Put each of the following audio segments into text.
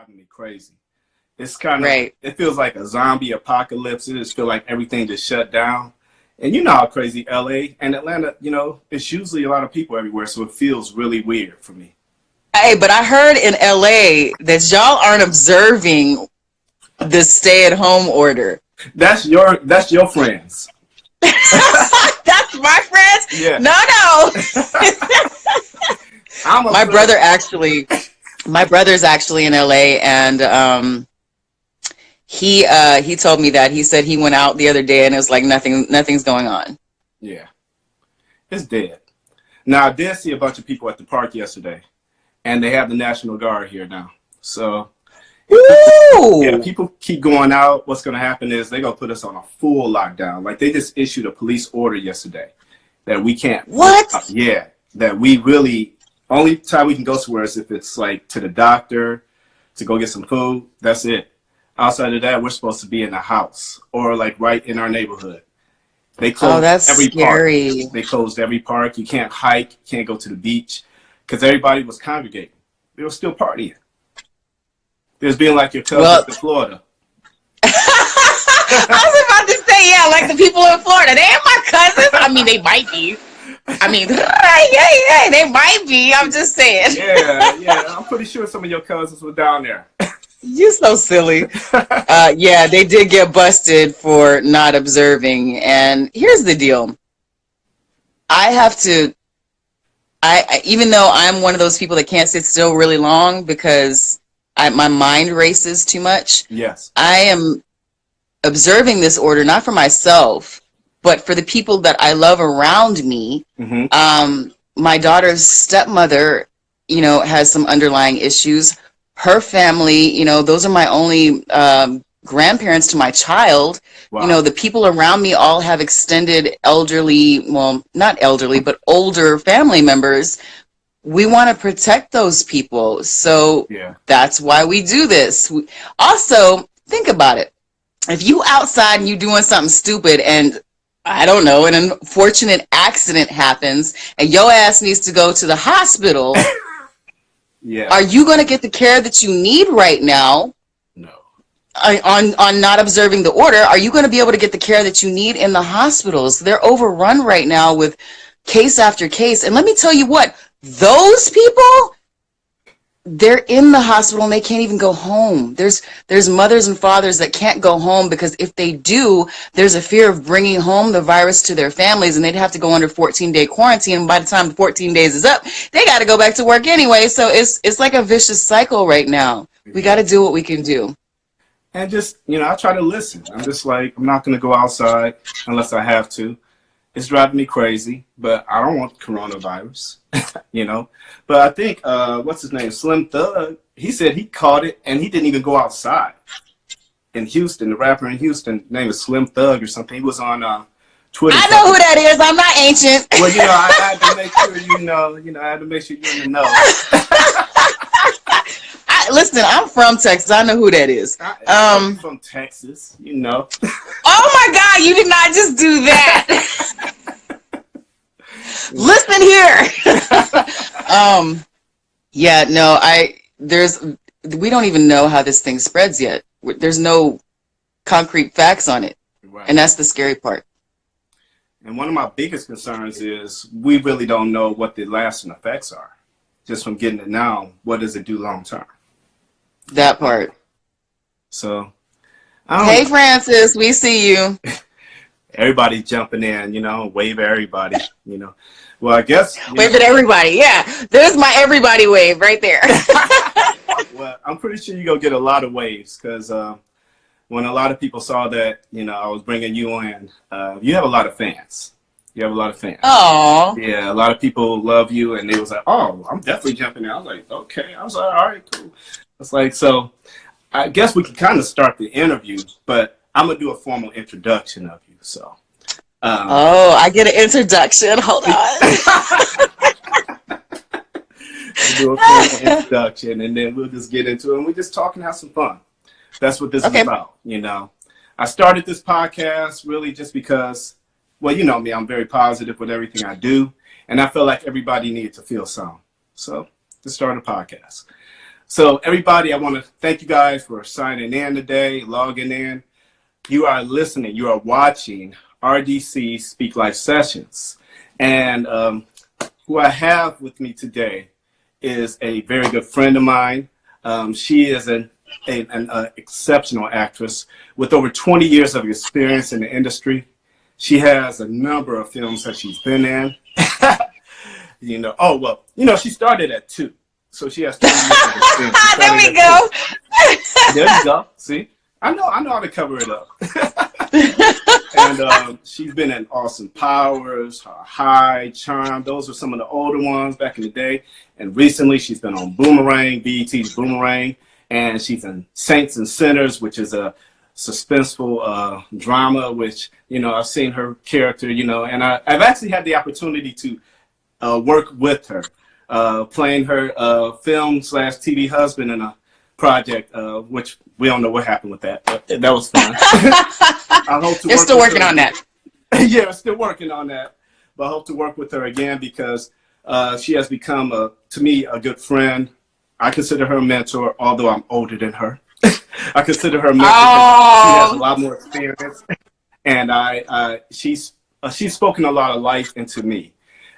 driving me crazy. It's kind of, Right. it feels like a zombie apocalypse. It just feels like everything just shut down. And you know how crazy LA and Atlanta, it's usually a lot of people everywhere. So it feels really weird for me. Hey, but I heard in LA that y'all aren't observing the stay-at-home order. That's your friends. That's my friends? Yeah. No, no. I'm My observing. brother actually, my brother's actually in LA, and he told me that. He said he went out the other day and it was like nothing's going on. Yeah. It's dead. Now, I did see a bunch of people at the park yesterday, and they have the National Guard here now. So, if Ooh. people keep going out, what's going to happen is they're going to put us on a full lockdown. Like, they just issued a police order yesterday that we can't. What? Yeah, that we really, only time we can go somewhere is if it's like to the doctor, to go get some food. That's it. Outside of that, we're supposed to be in the house or like right in our neighborhood. They Oh, closed that's every park. scary. They closed every park. You can't hike. You can't go to the beach because everybody was congregating. They were still partying. There's being like your cousins Well, in Florida. I was about to say, yeah, like the people in Florida. They ain't my cousins. I mean, they might be. I mean, yeah, they might be. I'm just saying. Yeah. I'm pretty sure some of your cousins were down there. You're so silly. Yeah, they did get busted for not observing. And here's the deal. I have to, even though I'm one of those people that can't sit still really long because my mind races too much, Yes. I am observing this order, not for myself, but for the people that I love around me. Mm-hmm. My daughter's stepmother, has some underlying issues. Her family, those are my only grandparents to my child. Wow. The people around me all have extended elderly, well, not elderly, but older family members. We want to protect those people. So Yeah. that's why we do this. Also, think about it. If you outside and you doing something stupid and I don't know, an unfortunate accident happens and your ass needs to go to the hospital, Yeah. are you going to get the care that you need right now No. on not observing the order? Are you going to be able to get the care that you need in the hospitals? They're overrun right now with case after case. And let me tell you what, those people, they're in the hospital and they can't even go home. There's mothers and fathers that can't go home because if they do, there's a fear of bringing home the virus to their families and they'd have to go under 14-day quarantine. And by the time the 14 days is up, they got to go back to work anyway. So it's like a vicious cycle right now. We got to do what we can do. And just, I try to listen. I'm just like, I'm not going to go outside unless I have to. It's driving me crazy, but I don't want coronavirus, But I think, what's his name? Slim Thug, he said he caught it and he didn't even go outside. In Houston, the rapper in Houston, his name is Slim Thug or something. He was on Twitter. I know who that is. I'm not ancient. Well, I had to make sure I had to make sure you're in the know. Listen, I'm from Texas. I know who that is. I'm from Texas, Oh my God, you did not just do that. Listen here. Yeah, no, we don't even know how this thing spreads yet. There's no concrete facts on it. Right. And that's the scary part. And one of my biggest concerns is we really don't know what the lasting effects are. Just from getting it now, what does it do long term? That part. So, hey, Francis, we see you. Everybody's jumping in, wave at everybody, Well, I guess. Wave at everybody. Yeah, there's my everybody wave right there. Well, I'm pretty sure you're going to get a lot of waves because when a lot of people saw that, I was bringing you in, you have a lot of fans. You have a lot of fans. Oh. Yeah, a lot of people love you, and they was like, oh, I'm definitely jumping in. I was like, okay. I was like, all right, cool. It's like, so I guess we can kind of start the interview, but I'm going to do a formal introduction of you. So. I get an introduction. Hold on. We'll do a formal introduction, and then we'll just get into it, and we're just talking, have some fun. That's what this is about, I started this podcast really just because, well, you know me, I'm very positive with everything I do, and I feel like everybody needed to feel some. So, to start a podcast. So everybody, I want to thank you guys for signing in today, logging in. You are listening, you are watching RDC Speak Life Sessions. And who I have with me today is a very good friend of mine. She is an exceptional actress with over 20 years of experience in the industry. She has a number of films that she's been in. She started at 2. So she has 20 years of experience. There we go. There you go. See, I know how to cover it up. And she's been in Austin Powers, High, Charm. Those were some of the older ones back in the day. And recently she's been on Boomerang, BET's Boomerang. And she's in Saints and Sinners, which is a suspenseful drama, which, I've seen her character, and I've actually had the opportunity to work with her, playing her film/TV husband in a project, which we don't know what happened with that, but that was fun. I hope to. You're still working on that. Yeah, still working on that, but I hope to work with her again because she has become, to me, a good friend. I consider her a mentor, although I'm older than her. I consider her a mentor because she has a lot more experience, and she's spoken a lot of life into me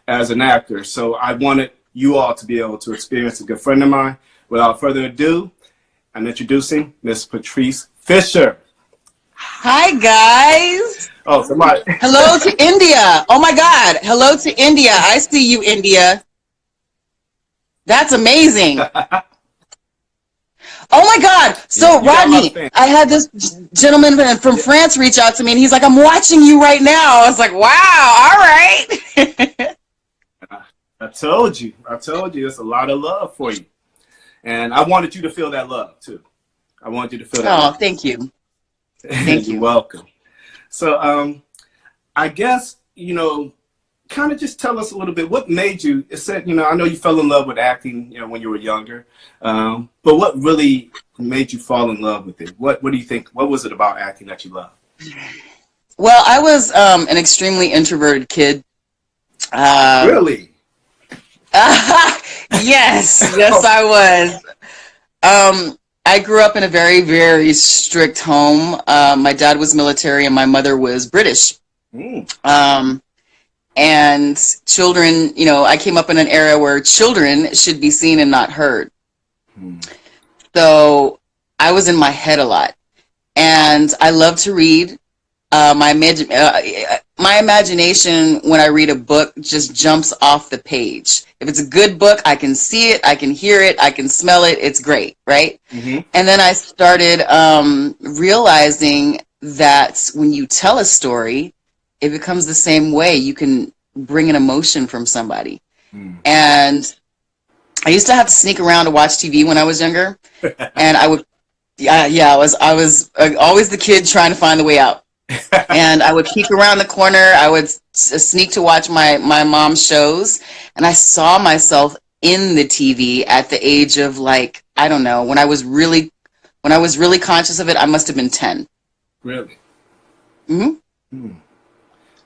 as an actor. So I wanted you all to be able to experience a good friend of mine. Without further ado, I'm introducing Miss Patrice Fisher. Hi, guys. Oh, somebody. Hello to India. Oh, my God. Hello to India. I see you, India. That's amazing. Oh, my God. So, yeah, Rodney, I had this gentleman from France reach out to me, and he's like, I'm watching you right now. I was like, wow, all right. I told you. There's a lot of love for you. And I wanted you to feel that love, too. I wanted you to feel that love. Oh, thank you. Thank you. You're welcome. So, I guess, kind of just tell us a little bit what made you, it said, I know you fell in love with acting, when you were younger, but what really made you fall in love with it? What do you think, what was it about acting that you loved? Well, I was an extremely introverted kid. Really? Yes, I was. I grew up in a very, very strict home. My dad was military and my mother was British. And children, I came up in an era where children should be seen and not heard. So I was in my head a lot. And I love to read. My imagination when I read a book just jumps off the page. If it's a good book, I can see it, I can hear it, I can smell it. It's great, right? And then I started realizing that when you tell a story, it becomes the same way. You can bring an emotion from somebody. And I used to have to sneak around to watch TV when I was younger, and I would, I was always the kid trying to find the way out. And I would peek around the corner. I would sneak to watch my mom's shows, and I saw myself in the TV at the age of, like, I don't know, when I was really conscious of it, I must have been 10. Really?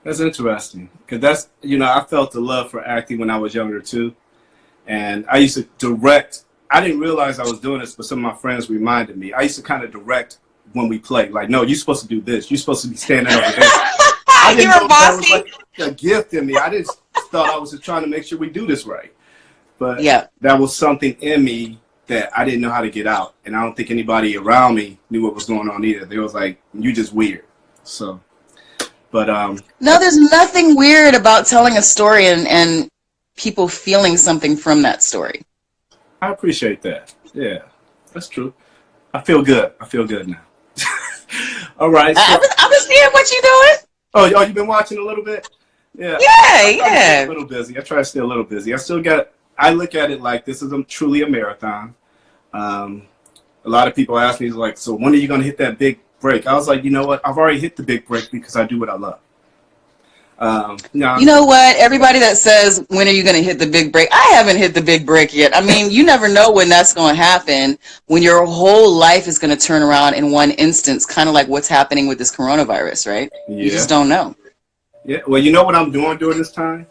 That's interesting, because that's, I felt the love for acting when I was younger too, and I used to direct. I didn't realize I was doing this, but some of my friends reminded me. I used to kind of direct when we play, like, no, you're supposed to do this. You're supposed to be standing over there. I didn't know that was like a gift in me. I just thought I was just trying to make sure we do this right. But that was something in me that I didn't know how to get out. And I don't think anybody around me knew what was going on either. They was like, you just weird. So, but no, there's nothing weird about telling a story and people feeling something from that story. I appreciate that. Yeah, that's true. I feel good. I feel good now. All right. So, I was seeing what you doing. Oh, you've been watching a little bit? Yeah. Yeah. I'm a little busy. I try to stay a little busy. I look at it like this is truly a marathon. A lot of people ask me, like, so when are you going to hit that big break? I was like, you know what? I've already hit the big break because I do what I love. You know what? Everybody that says, when are you going to hit the big break? I haven't hit the big break yet. I mean, you never know when that's going to happen, when your whole life is going to turn around in one instance, kind of like what's happening with this coronavirus, right? Yeah. You just don't know. Yeah. Well, you know what I'm doing during this time?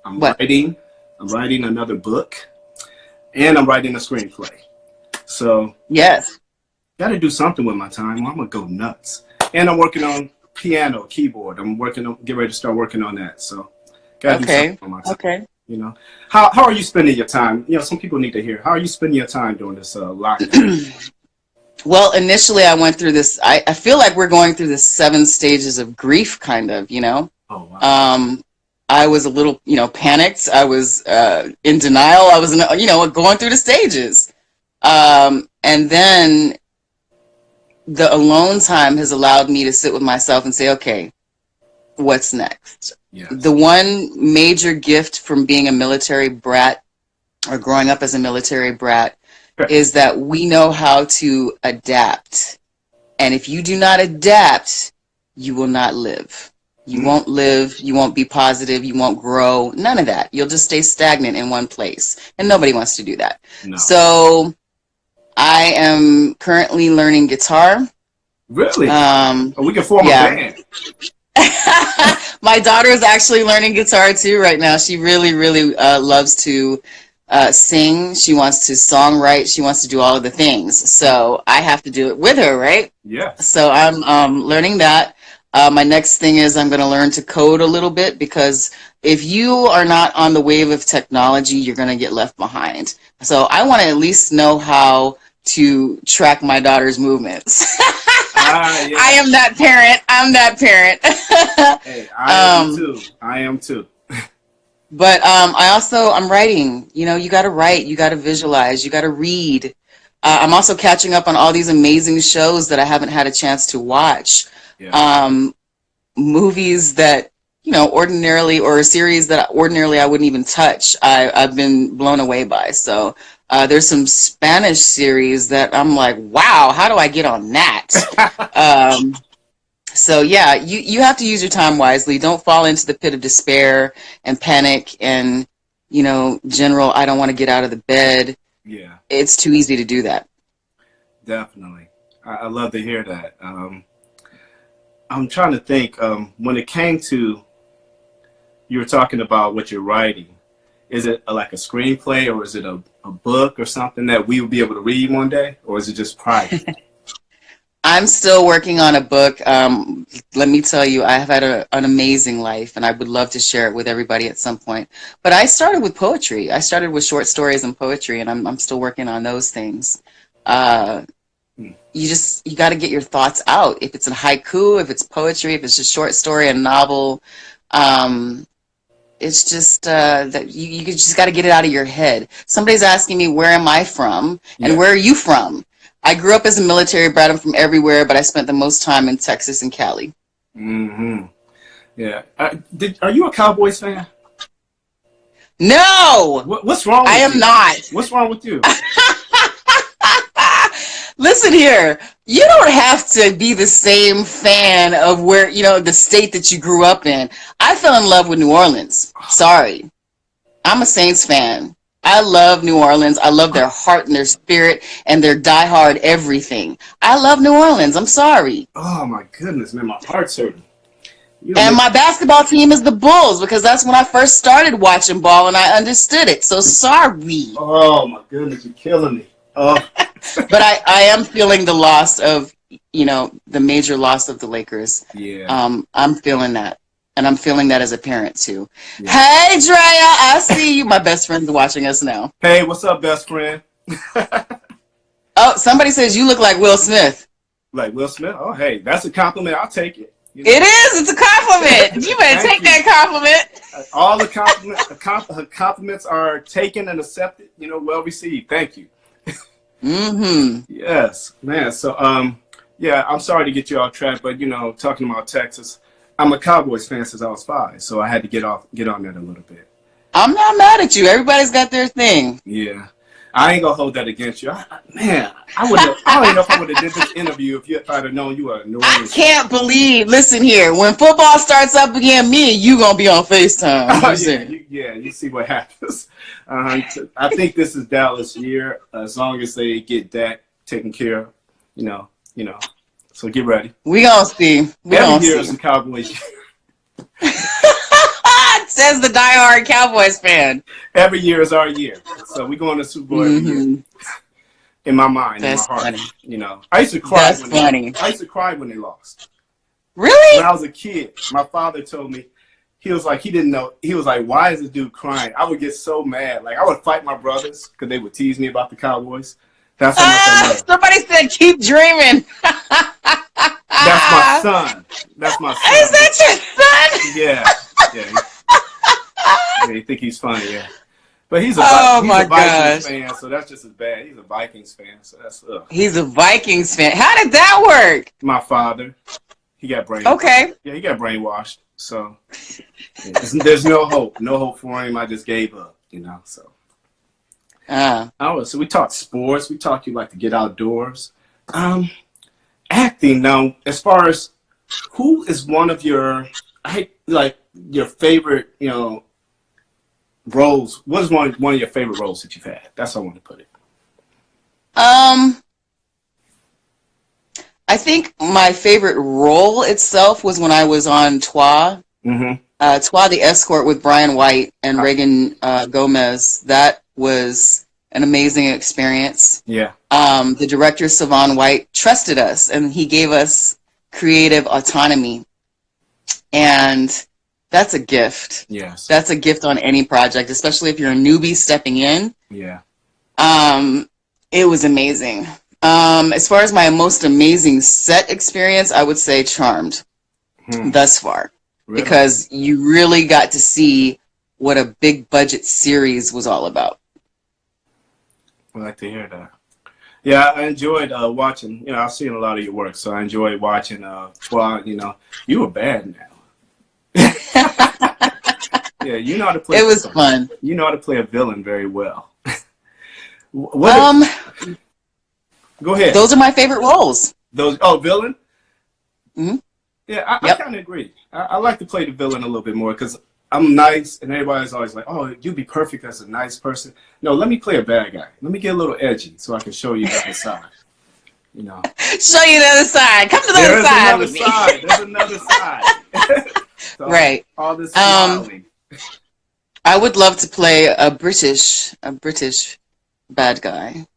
I'm writing another book, and I'm writing a screenplay. So Yes. got to do something with my time. Or I'm gonna go nuts. And I'm working on piano, keyboard. Get ready to start working on that. So got to do something Okay. with my time. Okay. You know, how are you spending your time? You know, some people need to hear. How are you spending your time during this lockdown? Well, initially I went through this, I feel like we're going through the 7 stages of grief, kind of, you know. Oh wow. Um, I was a little, panicked. I was in denial. I was, going through the stages. And then the alone time has allowed me to sit with myself and say, okay, what's next? The Yes. one major gift from being a military brat or growing up as a military brat is that we know how to adapt. And if you do not adapt, you will not live. You Mm, won't live, you won't be positive, you won't grow, none of that. You'll just stay stagnant in one place. And nobody wants to do that. no. So I am currently learning guitar. Really? Oh, we can form a Yeah. band. My daughter is actually learning guitar too right now. She really, really loves to sing. She wants to songwrite. She wants to do all of the things. So I have to do it with her, right? Yes. So I'm learning that. My next thing is I'm going to learn to code a little bit, because if you are not on the wave of technology, you're going to get left behind. So I want to at least know how to track my daughter's movements. Yeah. I am that parent. I'm that parent. Hey, I am too. I am too. But I'm writing. You got to write. You got to visualize. You got to read. I'm also catching up on all these amazing shows that I haven't had a chance to watch. Yeah. Movies that ordinarily, or a series that ordinarily I wouldn't even touch. I've been blown away by. So there's some Spanish series that I'm like, wow, how do I get on that? So yeah, you have to use your time wisely. Don't fall into the pit of despair and panic and general, I don't want to get out of the bed. Yeah. It's too easy to do that. Definitely. I love to hear that. I'm trying to think. When it came to, you were talking about what you're writing. Is it like a screenplay, or is it a book or something that we will be able to read one day, or is it just private? I'm still working on a book. Let me tell you, I have had an amazing life, and I would love to share it with everybody at some point. But I started with poetry. I started with short stories and poetry, and I'm still working on those things. You got to get your thoughts out. If it's a haiku, if it's poetry, if it's a short story, a novel, it's just that you just got to get it out of your head. Somebody's asking me, where am I from, and Yeah. where are you from? I grew up as a military brat. I'm from everywhere, but I spent the most time in Texas and Cali. Mm-hmm. Yeah. Are you a Cowboys fan? No, What's wrong with I am you? not. What's wrong with you? Listen here, you don't have to be the same fan of where, the state that you grew up in. I fell in love with New Orleans. Sorry. I'm a Saints fan. I love New Orleans. I love their heart and their spirit and their diehard everything. I love New Orleans. I'm sorry. Oh my goodness, man, my heart's hurting. You don't And make. my basketball team is the Bulls, because that's when I first started watching ball and I understood it. So sorry. Oh my goodness, you're killing me. Oh. But I am feeling the loss of, the major loss of the Lakers. Yeah. I'm feeling that. And I'm feeling that as a parent too. Yeah. Hey, Drea, I see you. My best friend's watching us now. Hey, what's up, best friend? Oh, somebody says you look like Will Smith. Like Will Smith? Oh, hey, that's a compliment. I'll take it. It is. It's a compliment. You better take that compliment. All the compliments are taken and accepted. Well received. Thank you. Mm-hmm. Yes, man. So, yeah, I'm sorry to get you off track, but talking about Texas, I'm a Cowboys fan since I was 5, so I had to get on that a little bit. I'm not mad at you. Everybody's got their thing. Yeah, I ain't gonna hold that against you. Man, I wouldn't. I don't even know if I would have did this interview if I'd have known you were a New I Orleans. can't believe. Listen here. When football starts up again, me and you gonna be on FaceTime. You see what happens. I think this is Dallas' year. As long as they get Dak taken care of, So get ready. We gonna see. Every year is a Cowboys year. Says the diehard Cowboys fan. Every year is our year. So we go on to Super Bowl every year. in my mind, in my That's heart. funny. You know, I used to cry That's when funny. I used to cry when they lost. Really? When I was a kid, my father told me, he was like, he didn't know. He was like, why is this dude crying? I would get so mad. Like, I would fight my brothers because they would tease me about the Cowboys. That's how much I love. Somebody said keep dreaming. That's my son. That's my son. Is that your son? Yeah. Yeah. Yeah, you think he's funny, yeah. But he's a my Vikings gosh. fan, so that's just as bad. He's a Vikings fan, so that's He's a Vikings fan. How did that work? my father. He got brainwashed. Okay. Yeah, he got brainwashed. So yeah, there's no hope. No hope for him. I just gave up, you know. So so we talked sports, we talked you like to get outdoors. Acting now, as far as who is one of your your favorite, you know, roles? What is one of your favorite roles that you've had? That's how I want to put it. I think my favorite role itself was when I was on Twa. Twa the Escort with Brian White and Reagan Gomez. That was an amazing experience. Yeah. The director, Savon White, trusted us, and he gave us creative autonomy. And that's a gift. Yes. That's a gift on any project, especially if you're a newbie stepping in. Yeah. It was amazing. As far as my most amazing set experience, I would say Charmed thus far. Really? Because you really got to see what a big budget series was all about. I like to hear that. Yeah, I enjoyed watching. You know, I've seen a lot of your work, so I enjoyed watching. Well, you know, you were bad now. Yeah, you know how to play. It was fun. You know how to play a villain very well. Go ahead. Those are my favorite roles. Villain. Mm-hmm. Yeah, I kind of agree. I like to play the villain a little bit more because I'm nice, and everybody's always like, "Oh, you'd be perfect as a nice person." No, let me play a bad guy. Let me get a little edgy so I can show you the other side. You know. Show you the other side. Come to the other side with me. There's another side. So right. All this smiling. I would love to play a British bad guy.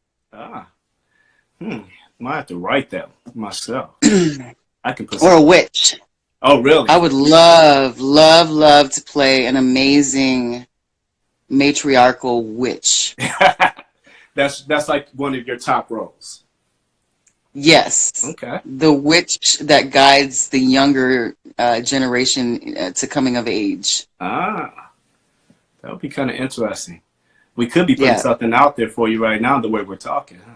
Might have to write that myself. I can put or a witch. Oh, really? I would love to play an amazing matriarchal witch. That's like one of your top roles. Yes. Okay. The witch that guides the younger generation to coming of age. That would be kind of interesting. We could be putting something out there for you right now the way we're talking, huh?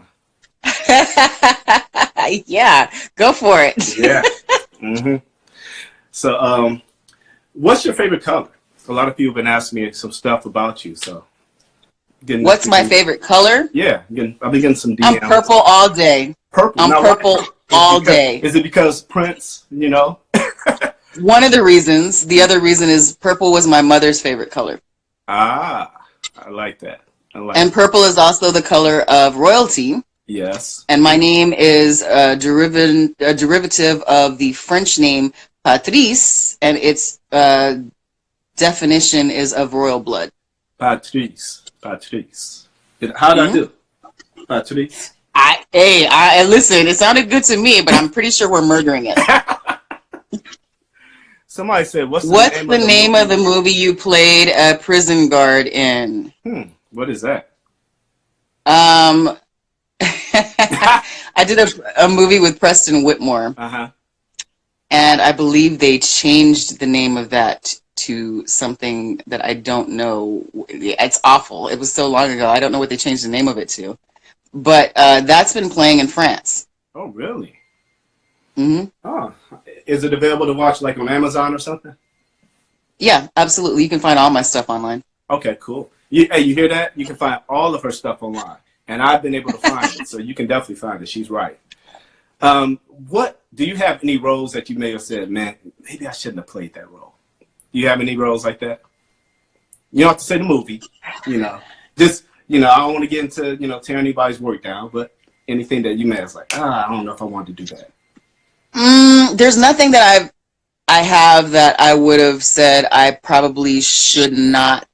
Yeah, go for it. Yeah. So, what's your favorite color? A lot of people have been asking me some stuff about you. So, what's my favorite color? Yeah, I've been getting some DMs. I'm purple all day. Purple. I'm purple all day. Is it because Prince? You know. One of the reasons. The other reason is purple was my mother's favorite color. I like that. And purple is also the color of royalty. Yes. And my name is a derivative of the French name Patrice, and its definition is of royal blood. Patrice. How did I do? Patrice. Listen, it sounded good to me, but I'm pretty sure we're murdering it. Somebody said, what's the name of the movie you played a prison guard in? What is that? I did a movie with Preston Whitmore. And I believe they changed the name of that to something that I don't know. It's awful. It was so long ago. I don't know what they changed the name of it to. But that's been playing in France. Oh, really? Mm-hmm. Oh, is it available to watch like on Amazon or something? Yeah, absolutely. You can find all my stuff online. Okay, cool. You hear that? You can find all of her stuff online. And I've been able to find it, so you can definitely find it. She's right. What do you have any roles that you may have said, man, maybe I shouldn't have played that role? Do you have any roles like that? You don't have to say the movie, you know. Just, you know, I don't want to get into, you know, tearing anybody's work down, but anything that you may have like, I don't know if I want to do that. There's nothing that I have that I would have said I probably should not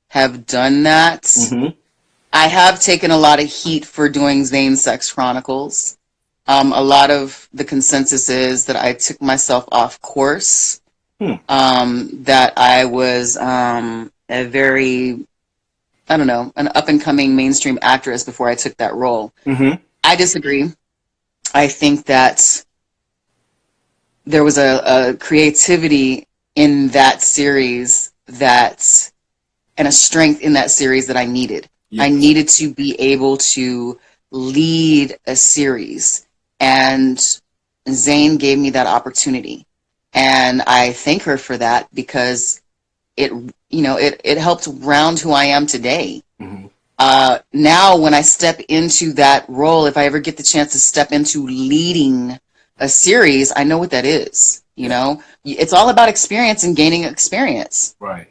have done that. I have taken a lot of heat for doing Zane Sex Chronicles. A lot of the consensus is that I took myself off course, that I was a very, I don't know, an up-and-coming mainstream actress before I took that role. Mm-hmm. I disagree. I think that there was a creativity in that series that, and a strength in that series that I needed. Yes. I needed to be able to lead a series, and Zane gave me that opportunity, and I thank her for that because it helped round who I am today. Mm-hmm. Now when I step into that role, if I ever get the chance to step into leading a series, I know what that is. You know, it's all about experience and gaining experience. Right.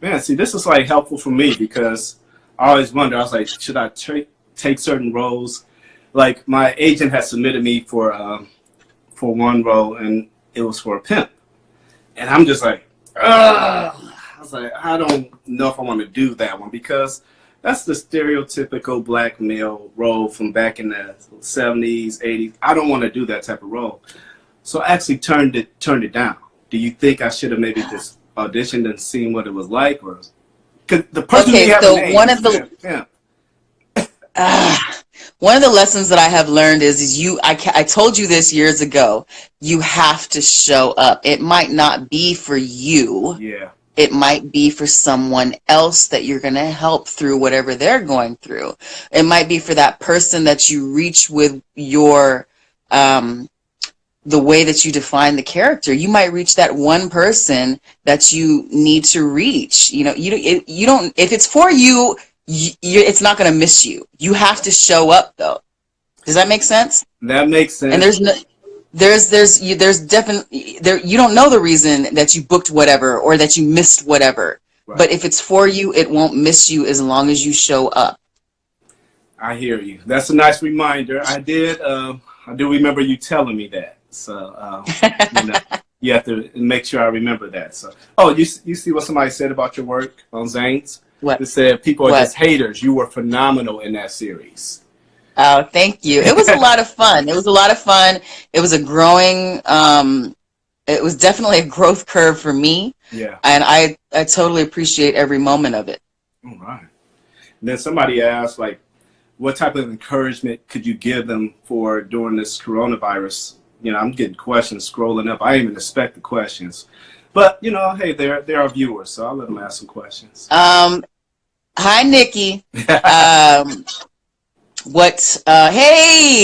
Man, see, this is like helpful for me because I always wonder. I was like, should I take certain roles? Like my agent had submitted me for one role, and it was for a pimp, and I'm just like, ugh. I was like, I don't know if I want to do that one because that's the stereotypical black male role from back in the 70s, 80s. I don't want to do that type of role. So I actually turned it down. Do you think I should have maybe just auditioned and seen what it was like, or because the person Okay, you have so a name one is of the pimp. one of the lessons that I have learned is I told you this years ago. You have to show up. It might not be for you. Yeah. It might be for someone else that you're going to help through whatever they're going through. It might be for that person that you reach with your the way that you define the character. You might reach that one person that you need to reach. You know, you don't. If it's for you, it's not going to miss you. You have to show up, though. Does that make sense? That makes sense. And there's definitely there. You don't know the reason that you booked whatever or that you missed whatever. Right. But if it's for you, it won't miss you as long as you show up. I hear you. That's a nice reminder. I do remember you telling me that. So you have to make sure I remember that. So, you see what somebody said about your work on Zane's? What? They said people are just haters. You were phenomenal in that series. Oh, thank you. It was a lot of fun. It was a lot of fun. It was a growing. It was definitely a growth curve for me. Yeah. And I totally appreciate every moment of it. All right. And then somebody asked, like, what type of encouragement could you give them for during this coronavirus? You know, I'm getting questions scrolling up. I didn't even expect the questions. But, hey, they're our viewers, so I'll let them ask some questions. Hi, Nikki. Hey,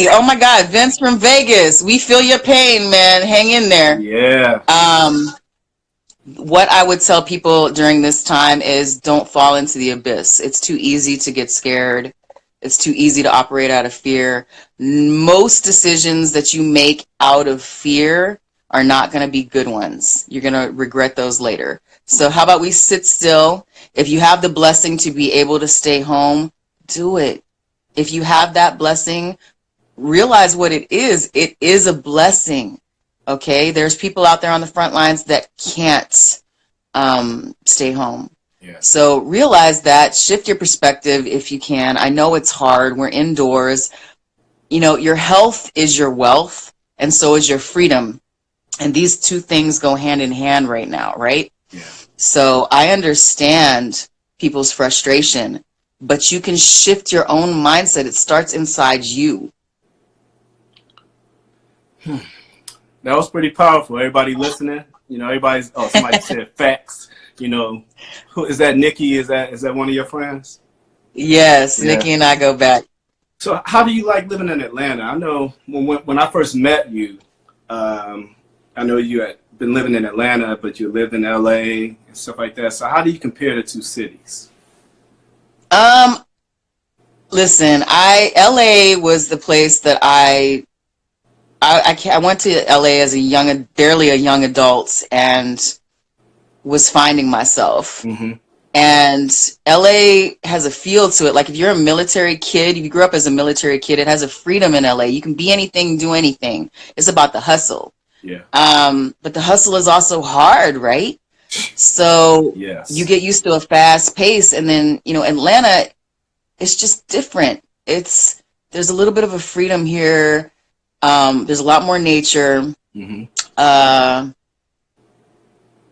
oh my God, Vince from Vegas. We feel your pain, man. Hang in there. Yeah. What I would tell people during this time is don't fall into the abyss. It's too easy to get scared. It's too easy to operate out of fear. Most decisions that you make out of fear are not going to be good ones. You're going to regret those later. So how about we sit still? If you have the blessing to be able to stay home, do it. If you have that blessing, realize what it is. It is a blessing. Okay? There's people out there on the front lines that can't stay home. Yeah. So realize that, shift your perspective if you can. I know it's hard. We're indoors. Your health is your wealth, and so is your freedom. And these two things go hand in hand right now, right? Yeah. So I understand people's frustration, but you can shift your own mindset. It starts inside you. That was pretty powerful. Everybody listening, somebody said facts. Who is that? Nikki? Is that one of your friends? Yes, yeah. Nikki and I go back. So how do you like living in Atlanta? I know when I first met you, I know you had been living in Atlanta, but you lived in LA and stuff like that. So how do you compare the two cities? Listen, LA was the place that I went to LA as barely a young adult and was finding myself. Mm-hmm. And LA has a feel to it. Like if you're a military kid, if you grew up as a military kid, it has a freedom in LA. You can be anything, do anything. It's about the hustle. Yeah. But the hustle is also hard, right? So yes. You get used to a fast pace, and then Atlanta, it's just different. There's a little bit of a freedom here. There's a lot more nature. Mm-hmm.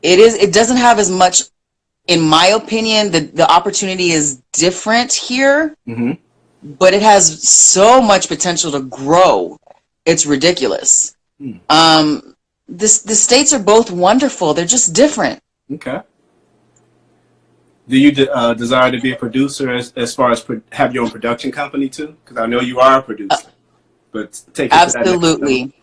It doesn't have as much, in my opinion, the opportunity is different here, Mm-hmm. but it has so much potential to grow. It's ridiculous. The states are both wonderful. They're just different. Okay. Do you desire to be a producer as far as have your own production company too? Because I know you are a producer, but take it Absolutely.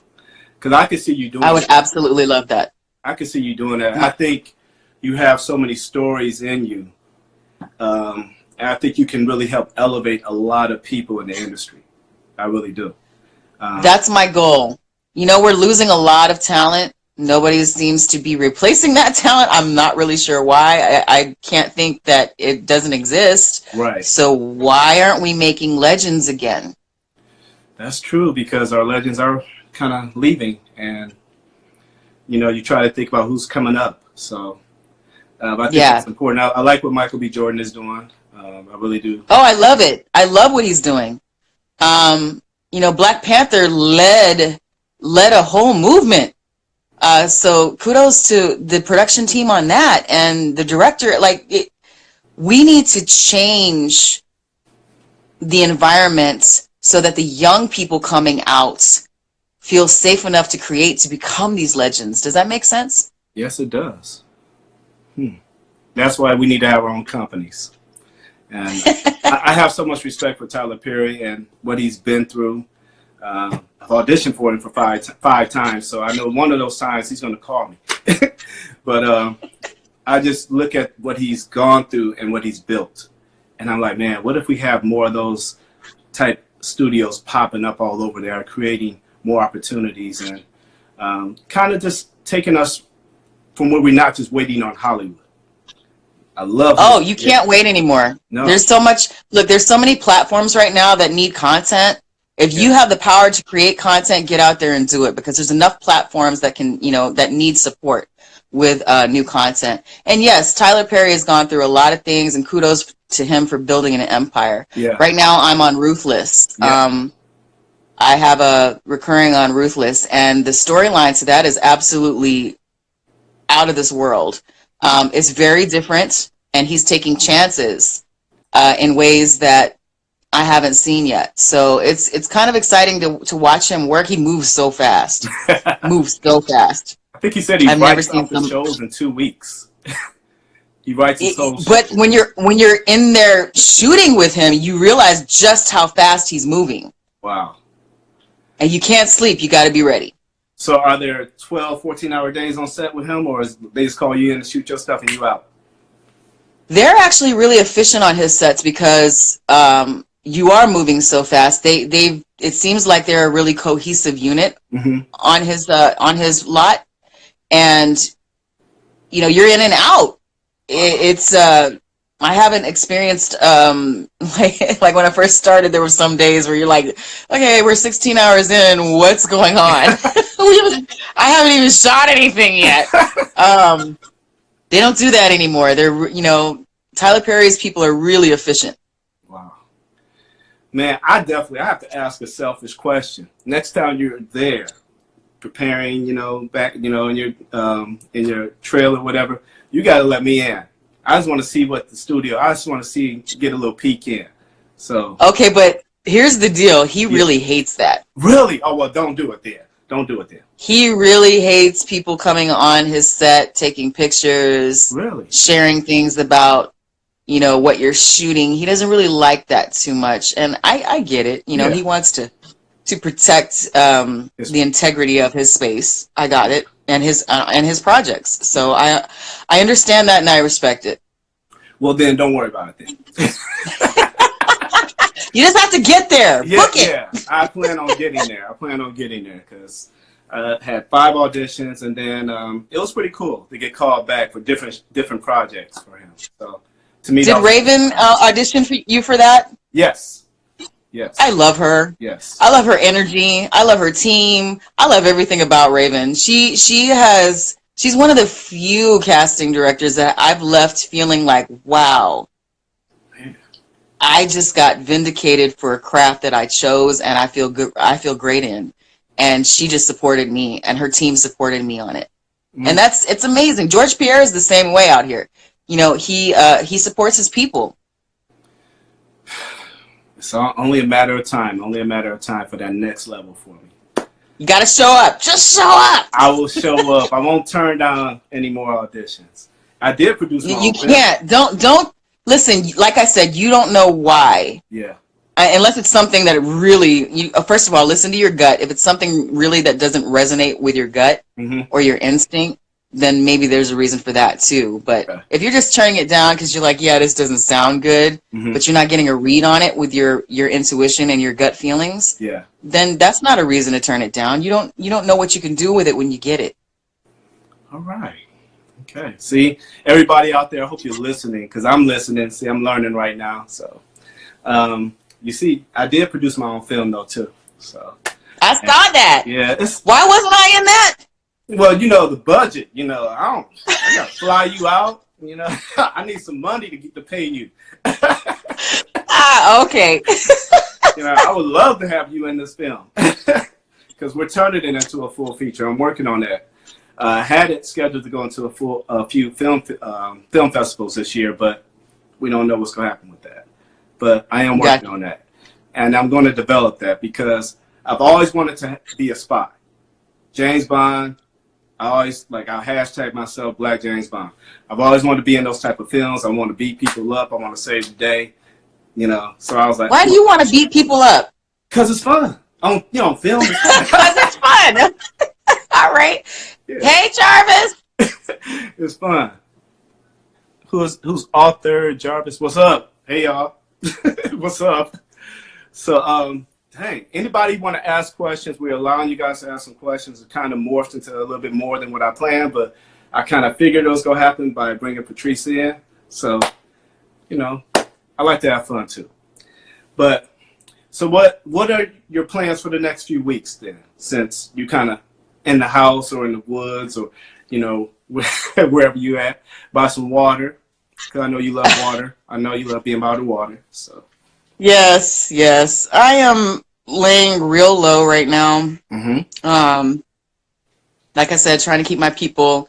Because I could see you doing. I would absolutely love that. I could see you doing that. I think you have so many stories in you, and I think you can really help elevate a lot of people in the industry. I really do. That's my goal. You know, we're losing a lot of talent. Nobody seems to be replacing that talent. I'm not really sure why. I can't think that it doesn't exist. Right. So why aren't we making legends again? That's true, because our legends are kind of leaving, and you try to think about who's coming up. So I think that's important. I like what Michael B. Jordan is doing. I really do. Oh, I love it. I love what he's doing. Black Panther led a whole movement. So kudos to the production team on that, and the director. We need to change the environment so that the young people coming out feel safe enough to create, to become these legends. Does that make sense? Yes, it does. That's why we need to have our own companies. And I have so much respect for Tyler Perry and what he's been through. I've auditioned for him for five times, so I know one of those times he's going to call me. But I just look at what he's gone through and what he's built. And I'm like, man, what if we have more of those type studios popping up all over there, creating more opportunities, and kind of just taking us from where we're not just waiting on Hollywood. I love it. Oh, you can't wait anymore. No. There's so much. Look, there's so many platforms right now that need content. If you have the power to create content, get out there and do it, because there's enough platforms that can, that need support with new content. And yes, Tyler Perry has gone through a lot of things, and kudos to him for building an empire. Yeah. Right now, I'm on Ruthless. Yeah. I have a recurring on Ruthless, and the storyline to that is absolutely out of this world. It's very different, and he's taking chances in ways that I haven't seen yet. So it's kind of exciting to watch him work. He moves so fast. Moves so fast. I think he said he writes off the shows in 2 weeks. He writes his whole show. But when you're in there shooting with him, you realize just how fast he's moving. Wow. And you can't sleep. You got to be ready. So are there 12, 14-hour days on set with him, or they just call you in to shoot your stuff and you out? They're actually really efficient on his sets because you are moving so fast. It seems like they're a really cohesive unit on his lot, and you're in and out. It's I haven't experienced like when I first started, there were some days where you're like, okay, we're 16 hours in, what's going on? I haven't even shot anything yet. They don't do that anymore. They're Tyler Perry's people are really efficient. Wow. Man, I have to ask a selfish question. Next time you're there preparing, back, in your trailer or whatever, you got to let me in. I just want to see I just want to get a little peek in. So. Okay, but here's the deal. He really hates that. Really? Oh, well, don't do it there. Don't do it there. He really hates people coming on his set, taking pictures, really sharing things about, what you're shooting. He doesn't really like that too much. And I get it. He wants to protect the integrity of his space. I got it. And his projects. So I understand that, and I respect it. Well, then don't worry about it then. You just have to get there. Book it. Yeah, I plan on getting there because I had 5 auditions, and then it was pretty cool to get called back for different projects for him. So to me, did Raven audition for you for that? Yes. Yes. I love her. Yes. I love her energy. I love her team. I love everything about Raven. She's one of the few casting directors that I've left feeling like, wow, I just got vindicated for a craft that I chose and I feel good. I feel great in. And she just supported me and her team supported me on it. And it's amazing. George Pierre is the same way out here. You know, he supports his people. It's only a matter of time. Only a matter of time for that next level for me. You got to show up. Just show up. I will show up. I won't turn down any more auditions. I did produce my own You film. can't. Don't listen. Like I said, you don't know why. Yeah. Unless it's something that really, first of all, listen to your gut. If it's something really that doesn't resonate with your gut or your instinct, then maybe there's a reason for that too. But if you're just turning it down because you're like, yeah, this doesn't sound good, but you're not getting a read on it with your intuition and your gut feelings, then that's not a reason to turn it down. You don't know what you can do with it when you get it. All right. Okay. See, everybody out there, I hope you're listening because I'm listening. See, I'm learning right now. So, you see, I did produce my own film though too. So I saw that. Yeah. Why wasn't I in that? Well, you know, the budget, you know, I gotta fly you out, you know, I need some money to pay you. Okay. You know, I would love to have you in this film because we're turning it into a full feature. I'm working on that. I had it scheduled to go into a few film festivals this year, but we don't know what's going to happen with that. But I am working on that. And I'm going to develop that because I've always wanted to be a spy. James Bond. I'll hashtag myself Black James Bond. I've always wanted to be in those type of films. I want to beat people up. I want to save the day. You know, so I was like, why do you want to beat people up? Because it's fun. On film. Because it's fun. All right. Yeah. Hey, Jarvis. It's fun. Who's author Jarvis? What's up? Hey, y'all. What's up? So, dang, anybody want to ask questions? We're allowing you guys to ask some questions. It kind of morphed into a little bit more than what I planned, but I kind of figured it was going to happen by bringing Patrice in. So, you know, I like to have fun too. But, so what are your plans for the next few weeks then? Since you kind of in the house or in the woods or, you know, wherever you at, buy some water. Because I know you love water. I know you love being by the water, so. Yes. I am laying real low right now. Like I said, trying to keep my people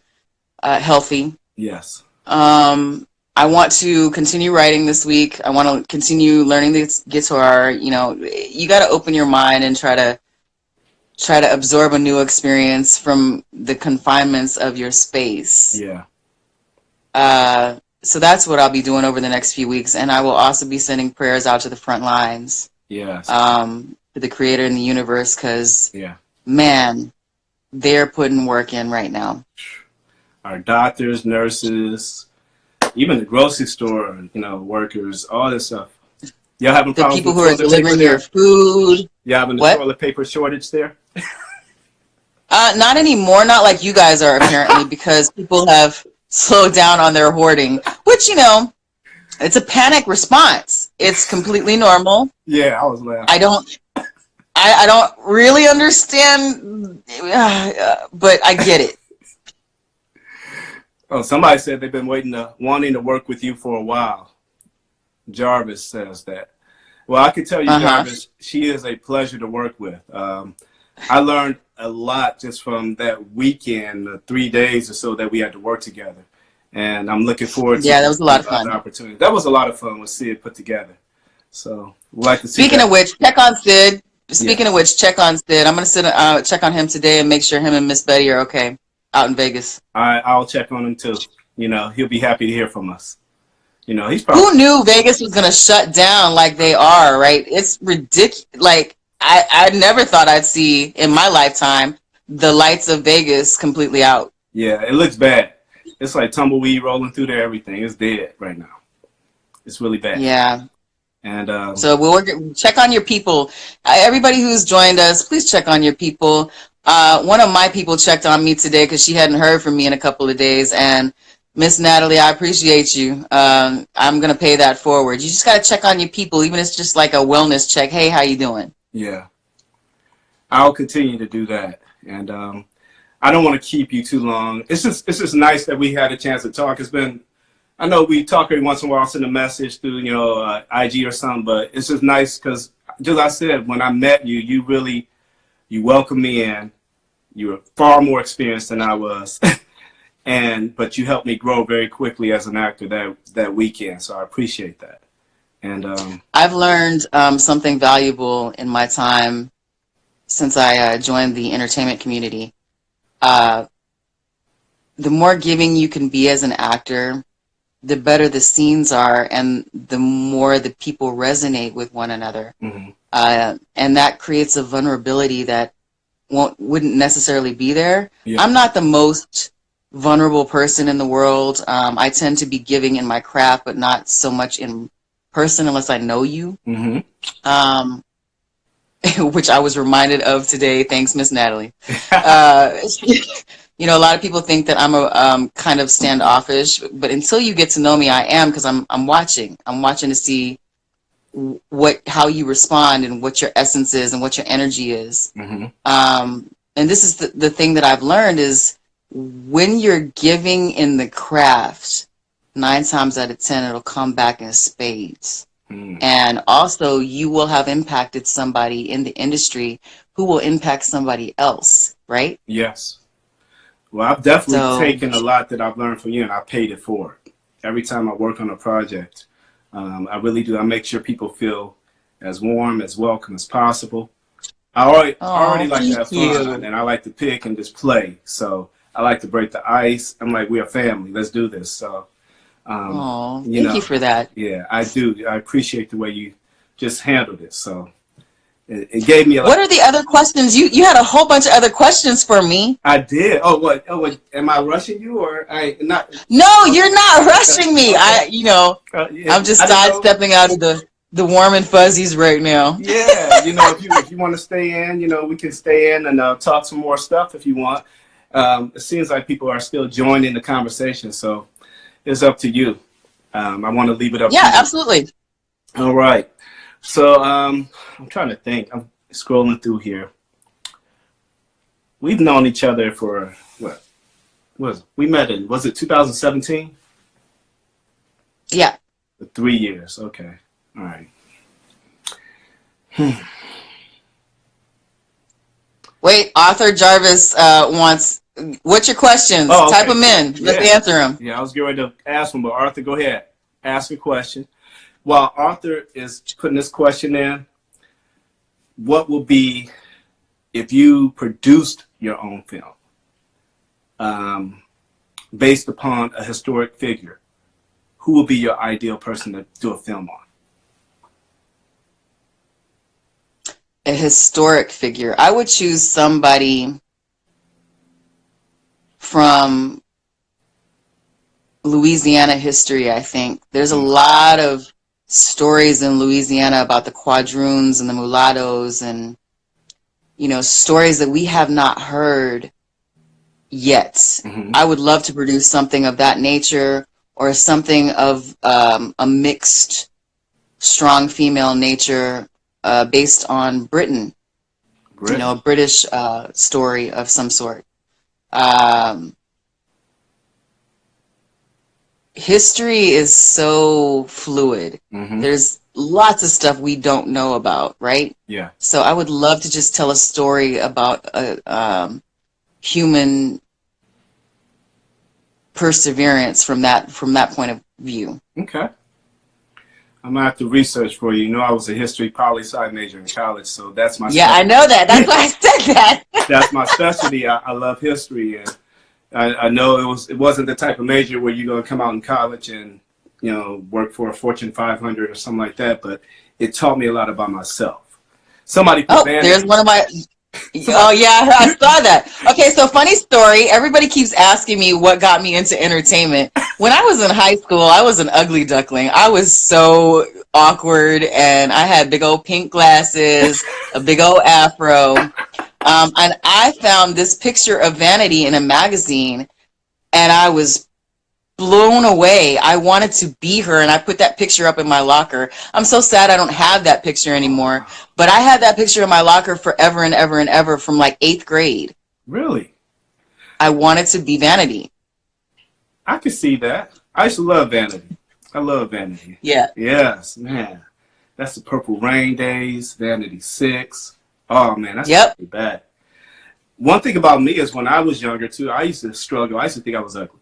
healthy. Yes. I want to continue writing this week. I want to continue learning the guitar. You know, you got to open your mind and try to absorb a new experience from the confinements of your space. Yeah. So that's what I'll be doing over the next few weeks. And I will also be sending prayers out to the front lines. Yes. To the creator in the universe, because, man, they're putting work in right now. Our doctors, nurses, even the grocery store, you know, workers, all this stuff. Y'all having problems the people with who are delivering your food. Y'all having the toilet paper shortage there? Not anymore. Not like you guys are, apparently, because people have slowed down on their hoarding, which, you know, it's a panic response. It's completely normal. Yeah, I was laughing. I don't really understand, but I get it. Oh, somebody said they've been wanting to work with you for a while. Jarvis says that. Well, I can tell you, Jarvis, she is a pleasure to work with. I learned a lot just from that weekend, the 3 days or so that we had to work together. And I'm looking forward to that was a lot of fun. Opportunity. That was a lot of fun with Sid put together. So we'd like to see Speaking of which, check on Sid. I'm going to check on him today and make sure him and Miss Betty are okay out in Vegas. I'll check on him too. You know, he'll be happy to hear from us. You know, he's probably... Who knew Vegas was going to shut down like they are, right? It's ridiculous. Like, I never thought I'd see in my lifetime the lights of Vegas completely out. Yeah, it looks bad. It's like tumbleweed rolling through there. Everything is dead right now. It's really bad. Yeah. And so we'll check on your people. Everybody who's joined us, please check on your people. One of my people checked on me today because she hadn't heard from me in a couple of days. And Miss Natalie, I appreciate you. I'm going to pay that forward. You just got to check on your people, even if it's just like a wellness check. Hey, how you doing? Yeah. I'll continue to do that. And I don't want to keep you too long. It's just nice that we had a chance to talk. It's been, I know we talk every once in a while, send a message through, IG or something, but it's just nice because, just like I said, when I met you, you welcomed me in. You were far more experienced than I was, but you helped me grow very quickly as an actor that weekend. So I appreciate that. And I've learned something valuable in my time since I joined the entertainment community. The more giving you can be as an actor, the better the scenes are, and the more the people resonate with one another. mm-hmm. And that creates a vulnerability that wouldn't necessarily be there. Yeah. I'm not the most vulnerable person in the world. I tend to be giving in my craft, but not so much in person unless I know you. Mm-hmm. Which I was reminded of today. Thanks, Miss Natalie. A lot of people think that I'm a kind of standoffish, but until you get to know me, I am, because I'm watching. I'm watching to see how you respond and what your essence is and what your energy is. Mm-hmm. And this is the thing that I've learned is when you're giving in the craft, 9 times out of 10 it'll come back in spades. And also you will have impacted somebody in the industry who will impact somebody else, right? Yes. Well, I've definitely taken a lot that I've learned from you, and I paid it forward. Every time I work on a project, I really do. I make sure people feel as warm, as welcome as possible. I already like to have fun, and I like to pick and just play. So I like to break the ice. I'm like, we're a family. Let's do this. So, thank you for that. Yeah, I do. I appreciate the way you just handled it. So it gave me a lot. What are the other questions? You had a whole bunch of other questions for me. I did. Oh, what? Am I rushing you or I not? No, you're not rushing me. Yeah, I'm just sidestepping out of the warm and fuzzies right now. Yeah, if you want to stay in, we can stay in and talk some more stuff if you want. It seems like people are still joining the conversation, so it's up to you. I want to leave it up to you. Yeah, absolutely. All right. So I'm trying to think. I'm scrolling through here. We've known each other for we met in, was it 2017? Yeah. 3 years. Okay. All right. Wait, Arthur Jarvis wants, what's your questions? Oh, okay. Type them in. Let's answer them. Yeah, I was getting ready to ask him, but Arthur, go ahead. Ask a question. While Arthur is putting this question in, what will be, if you produced your own film based upon a historic figure, who will be your ideal person to do a film on? A historic figure. I would choose somebody from Louisiana history, I think. There's a lot of stories in Louisiana about the quadroons and the mulattoes and, stories that we have not heard yet. Mm-hmm. I would love to produce something of that nature, or something of a mixed, strong female nature based on Britain. A British story of some sort. History is so fluid. Mm-hmm. There's lots of stuff we don't know about, right? Yeah. So I would love to just tell a story about a human perseverance from that point of view. Okay. I'm gonna have to research for you. I was a history poli-sci major in college, so that's my specialty. I know that. That's why I said that. That's my specialty. I love history, and I know it wasn't the type of major where you're gonna come out in college and work for a Fortune 500 or something like that. But it taught me a lot about myself. There's one of my. Oh yeah, I saw that. Okay, so funny story. Everybody keeps asking me what got me into entertainment. When I was in high school, I was an ugly duckling. I was so awkward, and I had big old pink glasses, a big old afro. And I found this picture of Vanity in a magazine, and I was blown away. I wanted to be her, and I put that picture up in my locker. I'm so sad I don't have that picture anymore, but I had that picture in my locker forever and ever and ever from like 8th grade. Really? I wanted to be Vanity. I could see that. I used to love Vanity. I love Vanity. Yeah. Yes, man. That's the Purple Rain days, Vanity 6. Oh, man, that's Yep. really bad. One thing about me is when I was younger, too, I used to struggle. I used to think I was ugly.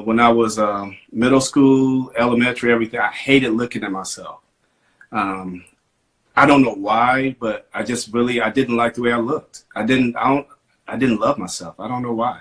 When I was middle school, elementary, everything, I hated looking at myself. I don't know why, but I didn't like the way I looked. I didn't love myself. I don't know why.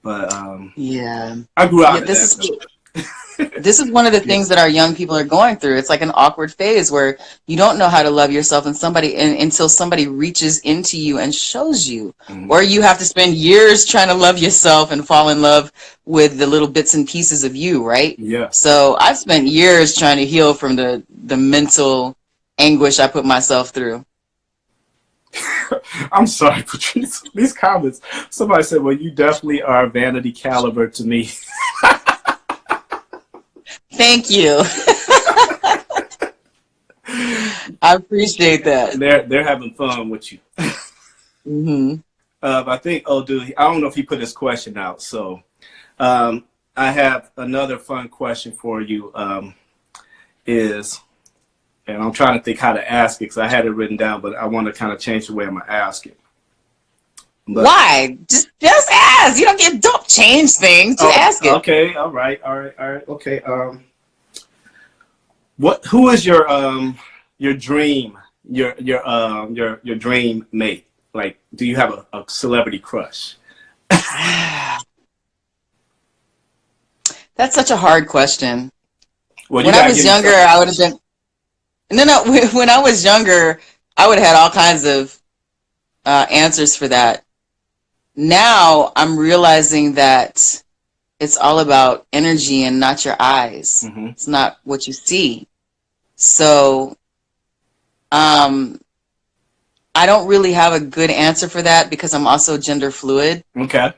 But Yeah. I grew out of This that. is one of the things that our young people are going through. It's like an awkward phase where you don't know how to love yourself until somebody reaches into you and shows you. Mhm. Or you have to spend years trying to love yourself and fall in love with the little bits and pieces of you, right? Yes. So I've spent years trying to heal from the mental anguish I put myself through. I'm sorry, Patrice. These comments. Somebody said, "Well, you definitely are Vanity caliber to me." Thank you. I appreciate that. They're having fun with you. Hmm. I think. Oh, dude, I don't know if he put his question out. So, I have another fun question for you. And I'm trying to think how to ask it because I had it written down, but I want to kind of change the way I'm gonna ask it. But, Why? Just ask. You don't change things. Just ask it. Okay. All right. Okay. Who is your dream your dream mate? Like, do you have a celebrity crush? That's such a hard question. Well, When I was younger, I would have been. No. When I was younger, I would have had all kinds of answers for that. Now I'm realizing that it's all about energy and not your eyes. Mm-hmm. It's not what you see. So, I don't really have a good answer for that because I'm also gender fluid. Okay.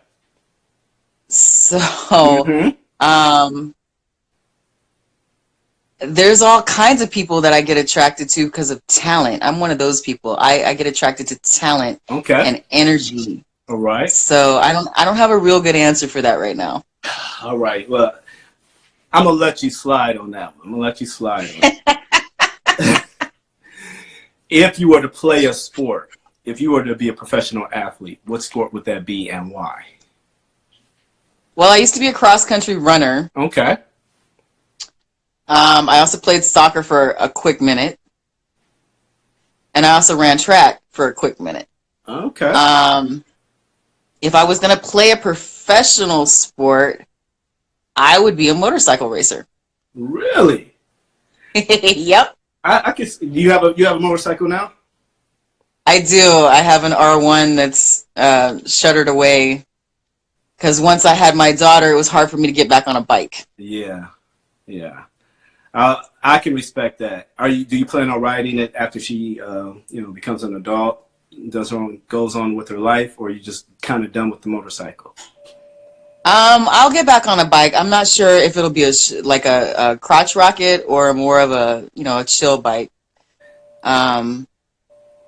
So, Mm-hmm. there's all kinds of people that I get attracted to because of talent. I'm one of those people. I get attracted to talent Okay. and energy. All right. So I don't have a real good answer for that right now. All right. Well, I'm gonna let you slide on that one. I'm gonna let you slide on it. If you were to play a sport, if you were to be a professional athlete, what sport would that be and why? Well, I used to be a cross-country runner. Okay. I also played soccer for a quick minute. And I also ran track for a quick minute. Okay. If I was going to play a professional sport, I would be a motorcycle racer. Really? Yep. I can. Do you have a motorcycle now? I do. I have an R1 that's shuttered away because once I had my daughter, it was hard for me to get back on a bike. Yeah. Yeah. I can respect that. Do you plan on riding it after she becomes an adult, goes on with her life, or are you just kind of done with the motorcycle? I'll get back on a bike. I'm not sure if it'll be a crotch rocket or more of a chill bike. I'm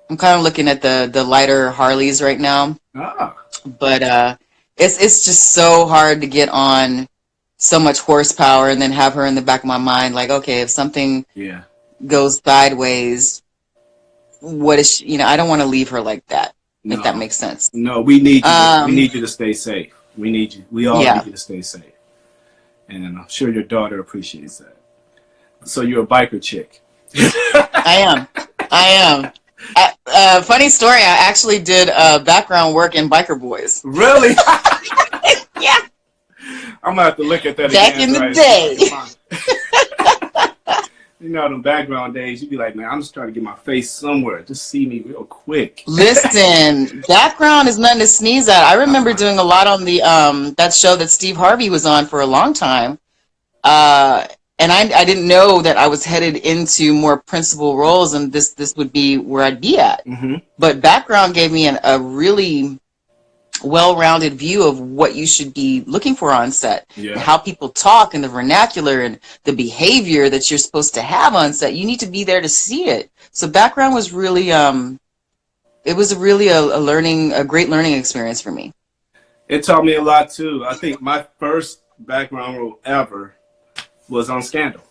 kind of looking at the lighter Harleys right now. But it's just so hard to get on so much horsepower and then have her in the back of my mind, like, okay, if something goes sideways, what is she, I don't want to leave her like that. No. If that makes sense. No, we need you. We need you to stay safe. We need you. We all need you to stay safe. And I'm sure your daughter appreciates that. So you're a biker chick. I am. Funny story. I actually did background work in Biker Boys. Really? Yeah. I'm gonna have to look at that back again. In the day. Them background days, you'd be like, man, I'm just trying to get my face somewhere. Just see me real quick. Listen, background is nothing to sneeze at. I remember doing a lot on the that show that Steve Harvey was on for a long time. And I didn't know that I was headed into more principal roles and this would be where I'd be at. Mm-hmm. But background gave me a really well-rounded view of what you should be looking for on set, and how people talk and the vernacular and the behavior that you're supposed to have on set. You need to be there to see it. So background was really it was really a great learning experience for me. It taught me a lot too. I think my first background role ever was on Scandal.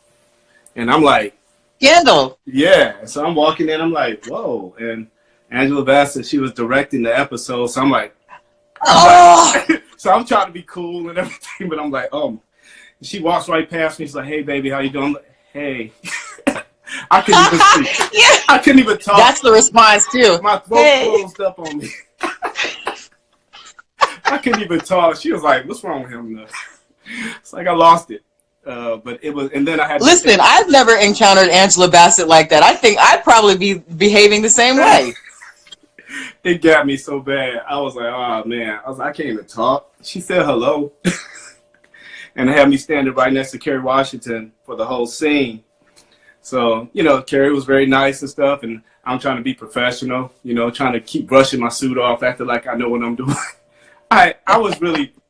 And I'm like, Scandal. yeah. So I'm walking in, I'm like, whoa. And Angela Bassett, she was directing the episode. So I'm like, Oh, so I'm trying to be cool and everything, but I'm like, oh. She walks right past me. She's like, hey, baby, how you doing? I'm like, hey. I couldn't even speak. yeah. I couldn't even talk. That's the response too. My throat closed up on me. I couldn't even talk. She was like, what's wrong with him? It's like I lost it. But it was, and then I had to Listen, I've never encountered Angela Bassett like that. I think I'd probably be behaving the same way. It got me so bad. I was like, oh man. I was like, I can't even talk. She said hello. And had me standing right next to Kerry Washington for the whole scene. So, you know, Kerry was very nice and stuff, and I'm trying to be professional, you know, trying to keep brushing my suit off, acting like I know what I'm doing. I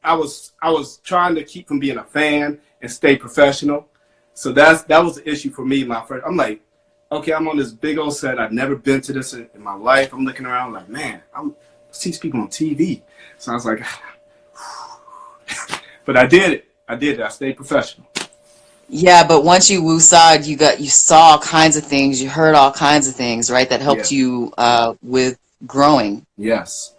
was trying to keep from being a fan and stay professional. So that was the issue for me. I'm like, okay, I'm on this big old set. I've never been to this in my life. I'm looking around like, man, I see these people on TV. So I was like, but I did it. I stayed professional. Yeah, but once you woosah'd, you saw all kinds of things, you heard all kinds of things, right? That helped you with growing. Yes.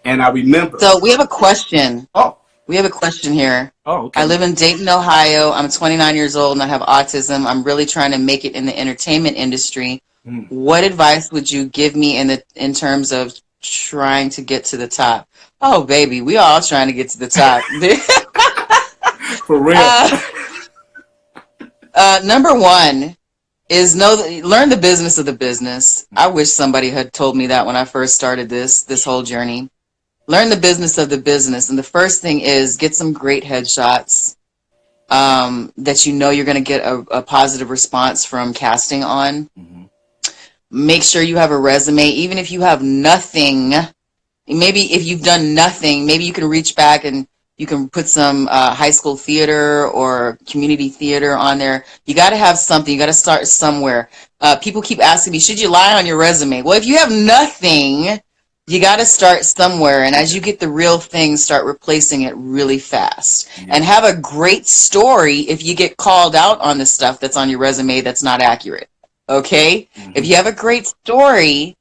And I remember. So we have a question. Oh. We have a question here. Oh, okay. I live in Dayton, Ohio. I'm 29 years old and I have autism. I'm really trying to make it in the entertainment industry. What advice would you give me in terms of trying to get to the top? Oh, baby, we all trying to get to the top. For real. Number one is learn the business of the business. I wish somebody had told me that when I first started this whole journey. Learn the business of the business. And the first thing is get some great headshots that you know you're going to get a positive response from casting on. Mm-hmm. Make sure you have a resume. Even if you have nothing, maybe if you've done nothing, maybe you can reach back and you can put some high school theater or community theater on there. You got to have something. You got to start somewhere. People keep asking me, should you lie on your resume? Well, if you have nothing, you got to start somewhere. And as you get the real thing, start replacing it really fast. Yeah. And have a great story if you get called out on the stuff that's on your resume that's not accurate. Okay? Mm-hmm. If you have a great story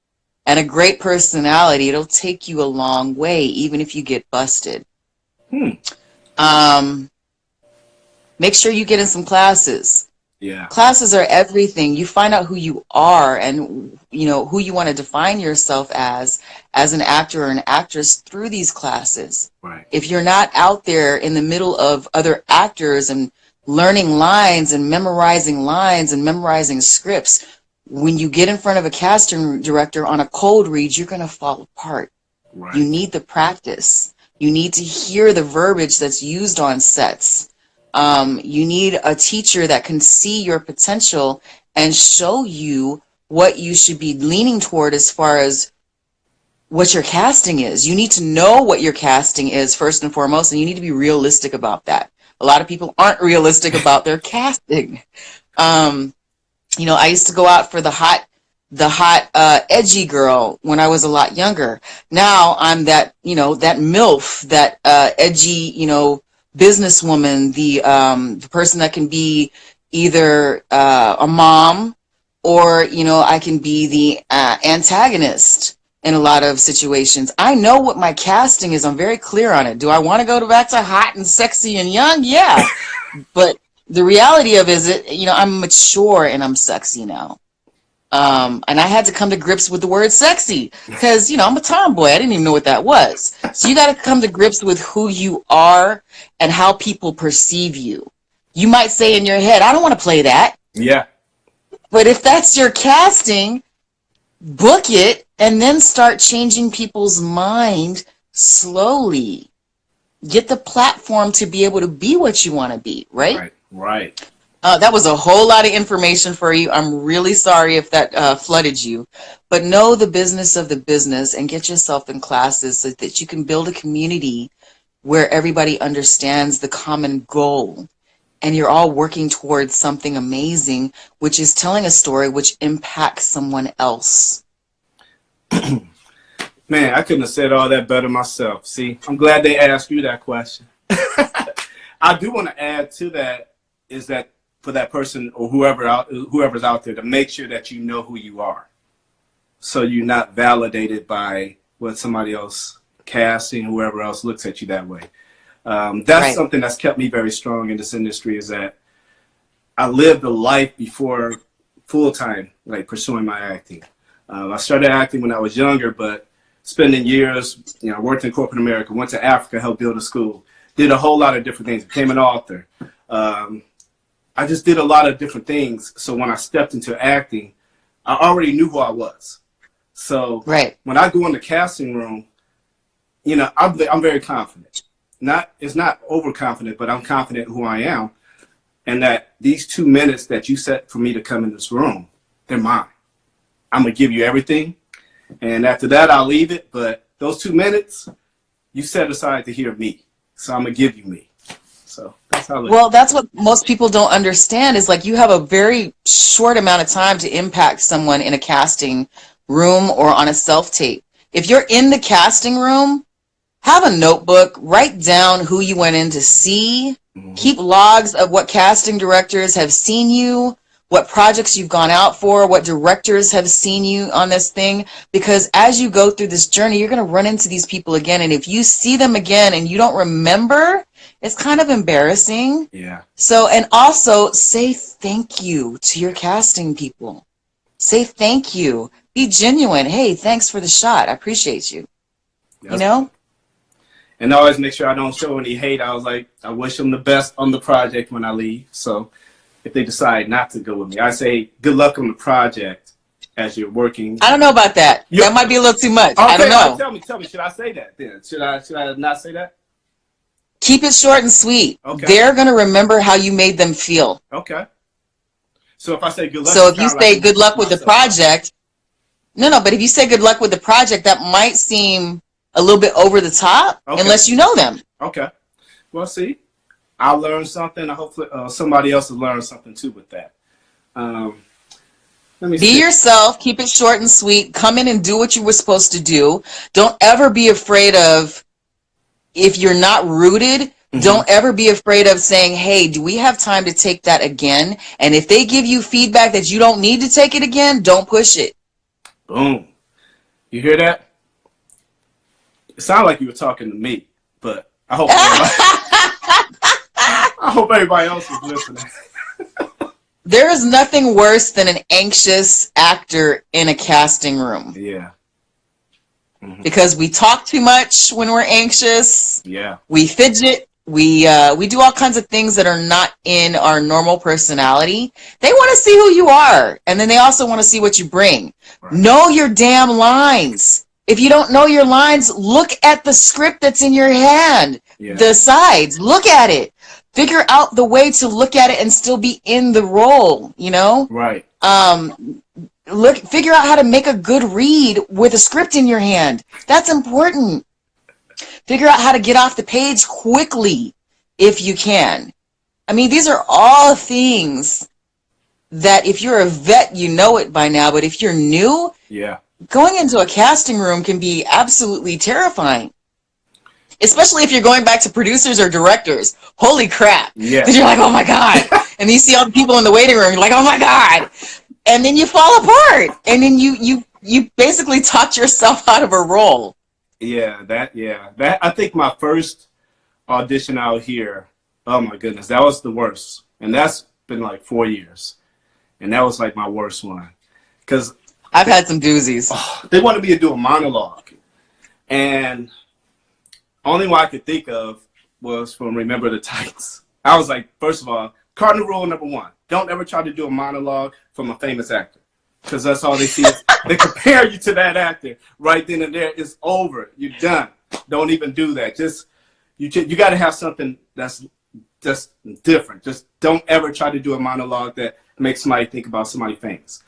and a great personality, it'll take you a long way, even if you get busted. Make sure you get in some classes. Yeah. Classes are everything. You find out who you are and you know who you want to define yourself as an actor or an actress through these classes. Right. If you're not out there in the middle of other actors and learning lines and memorizing scripts, when you get in front of a casting director on a cold read, you're going to fall apart. Right. You need the practice. You need to hear the verbiage that's used on sets. You need a teacher that can see your potential and show you what you should be leaning toward as far as what your casting is. You need to know what your casting is first and foremost, and you need to be realistic about that. A lot of people aren't realistic about their casting. You know, I used to go out for the hot edgy girl when I was a lot younger. Now I'm that, you know, that MILF, that edgy, you know, businesswoman, the person that can be either a mom or, you know, I can be the antagonist in a lot of situations. I know what my casting is. I'm very clear on it. Do I want to go back to hot and sexy and young? Yeah. But the reality of it is, you know, I'm mature and I'm sexy now. And I had to come to grips with the word sexy because, you know, I'm a tomboy. I didn't even know what that was. So you got to come to grips with who you are and how people perceive you. You might say in your head, I don't want to play that. Yeah. But if that's your casting, book it and then start changing people's mind slowly. Get the platform to be able to be what you want to be, right? Right. That was a whole lot of information for you. I'm really sorry if that flooded you. But know the business of the business and get yourself in classes so that you can build a community where everybody understands the common goal. And you're all working towards something amazing, which is telling a story which impacts someone else. Man, I couldn't have said all that better myself. See, I'm glad they asked you that question. I do want to add to that is that for that person or whoever's out there to make sure that you know who you are, so you're not validated by what somebody else casting, whoever else looks at you that way. That's Right. something that's kept me very strong in this industry, is that I lived a life before full time, like pursuing my acting. I started acting when I was younger, but spending years, worked in corporate America, went to Africa, helped build a school, did a whole lot of different things, became an author. I just did a lot of different things. So when I stepped into acting, I already knew who I was. So Right. when I go in the casting room, I'm very confident. It's not overconfident, but I'm confident who I am. And that these 2 minutes that you set for me to come in this room, they're mine. I'm going to give you everything. And after that, I'll leave it. But those 2 minutes, you set aside to hear me. So I'm going to give you me. So that's how. Well, that's what most people don't understand is like you have a very short amount of time to impact someone in a casting room or on a self-tape. If you're in the casting room, have a notebook, write down who you went in to see, keep logs of what casting directors have seen you, what projects you've gone out for, what directors have seen you on this thing, because as you go through this journey, you're going to run into these people again. And if you see them again and you don't remember, it's kind of embarrassing. Yeah. So, and also say thank you to your casting people. Say thank you. Be genuine. Hey, thanks for the shot. I appreciate you. And I always make sure I don't show any hate. I was like, I wish them the best on the project when I leave. So if they decide not to go with me, I say, good luck on the project as you're working. I don't know about that. That might be a little too much. Okay, I don't know. Tell me, should I say that then? Should I not say that? Keep it short and sweet. Okay. They're going to remember how you made them feel. Okay. So if I say good luck. So if you say good luck with the project, but if you say good luck with the project, that might seem a little bit over the top unless you know them. Okay. Well, see, I'll learn something. Hopefully somebody else will learn something too with that. Be yourself. Keep it short and sweet. Come in and do what you were supposed to do. Don't ever be afraid of, if you're not rooted, don't ever be afraid of saying, hey, do we have time to take that again? And if they give you feedback that you don't need to take it again, don't push it. Boom. You hear that? It sounded like you were talking to me, but I hope everybody else is listening. There is nothing worse than an anxious actor in a casting room. Yeah. Because we talk too much when we're anxious. Yeah. We fidget. We do all kinds of things that are not in our normal personality. They want to see who you are, and then they also want to see what you bring. Right. Know your damn lines. If you don't know your lines, look at the script that's in your hand. Yeah. The sides. Look at it. Figure out the way to look at it and still be in the role, Right. Figure out how to make a good read with a script in your hand. That's important. Figure out how to get off the page quickly if you can. I mean, these are all things that if you're a vet, you know it by now. But if you're new, going into a casting room can be absolutely terrifying. Especially if you're going back to producers or directors. Holy crap. Yeah. Because you're like, oh my God. And you see all the people in the waiting room, you're like, oh my God. And then you fall apart. And then you basically talked yourself out of a role. That I think my first audition out here, oh my goodness, that was the worst. And that's been like 4 years. And that was like my worst one. Because I've had some doozies. They wanted me to do a monologue. And only one I could think of was from Remember the Titans. I was like, first of all, cardinal rule number 1, don't ever try to do a monologue from a famous actor. Because that's all they see is they compare you to that actor right then and there. It's over. You're done. Don't even do that. You got to have something that's just different. Just don't ever try to do a monologue that makes somebody think about somebody famous.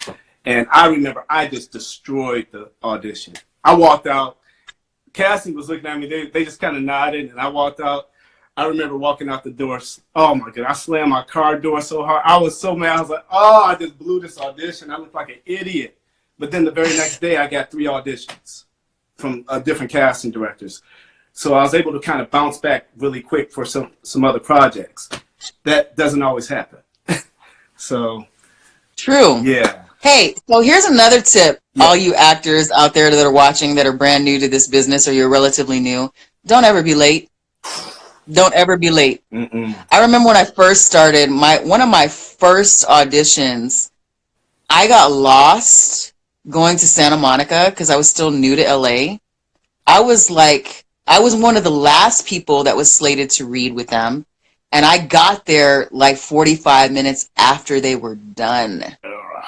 And I remember I just destroyed the audition. I walked out. Cassie was looking at me. They just kind of nodded, and I walked out. I remember walking out the door. Oh, my God. I slammed my car door so hard. I was so mad. I was like, I just blew this audition. I looked like an idiot. But then the very next day, I got 3 auditions from different casting directors. So I was able to kind of bounce back really quick for some other projects. That doesn't always happen. So True. yeah. Hey, so here's another tip, Yeah. all you actors out there that are watching that are brand new to this business or you're relatively new. Don't ever be late. Don't ever be late. Mm-mm. I remember when I first started, one of my first auditions, I got lost going to Santa Monica because I was still new to LA. I was one of the last people that was slated to read with them. And I got there like 45 minutes after they were done. Ugh.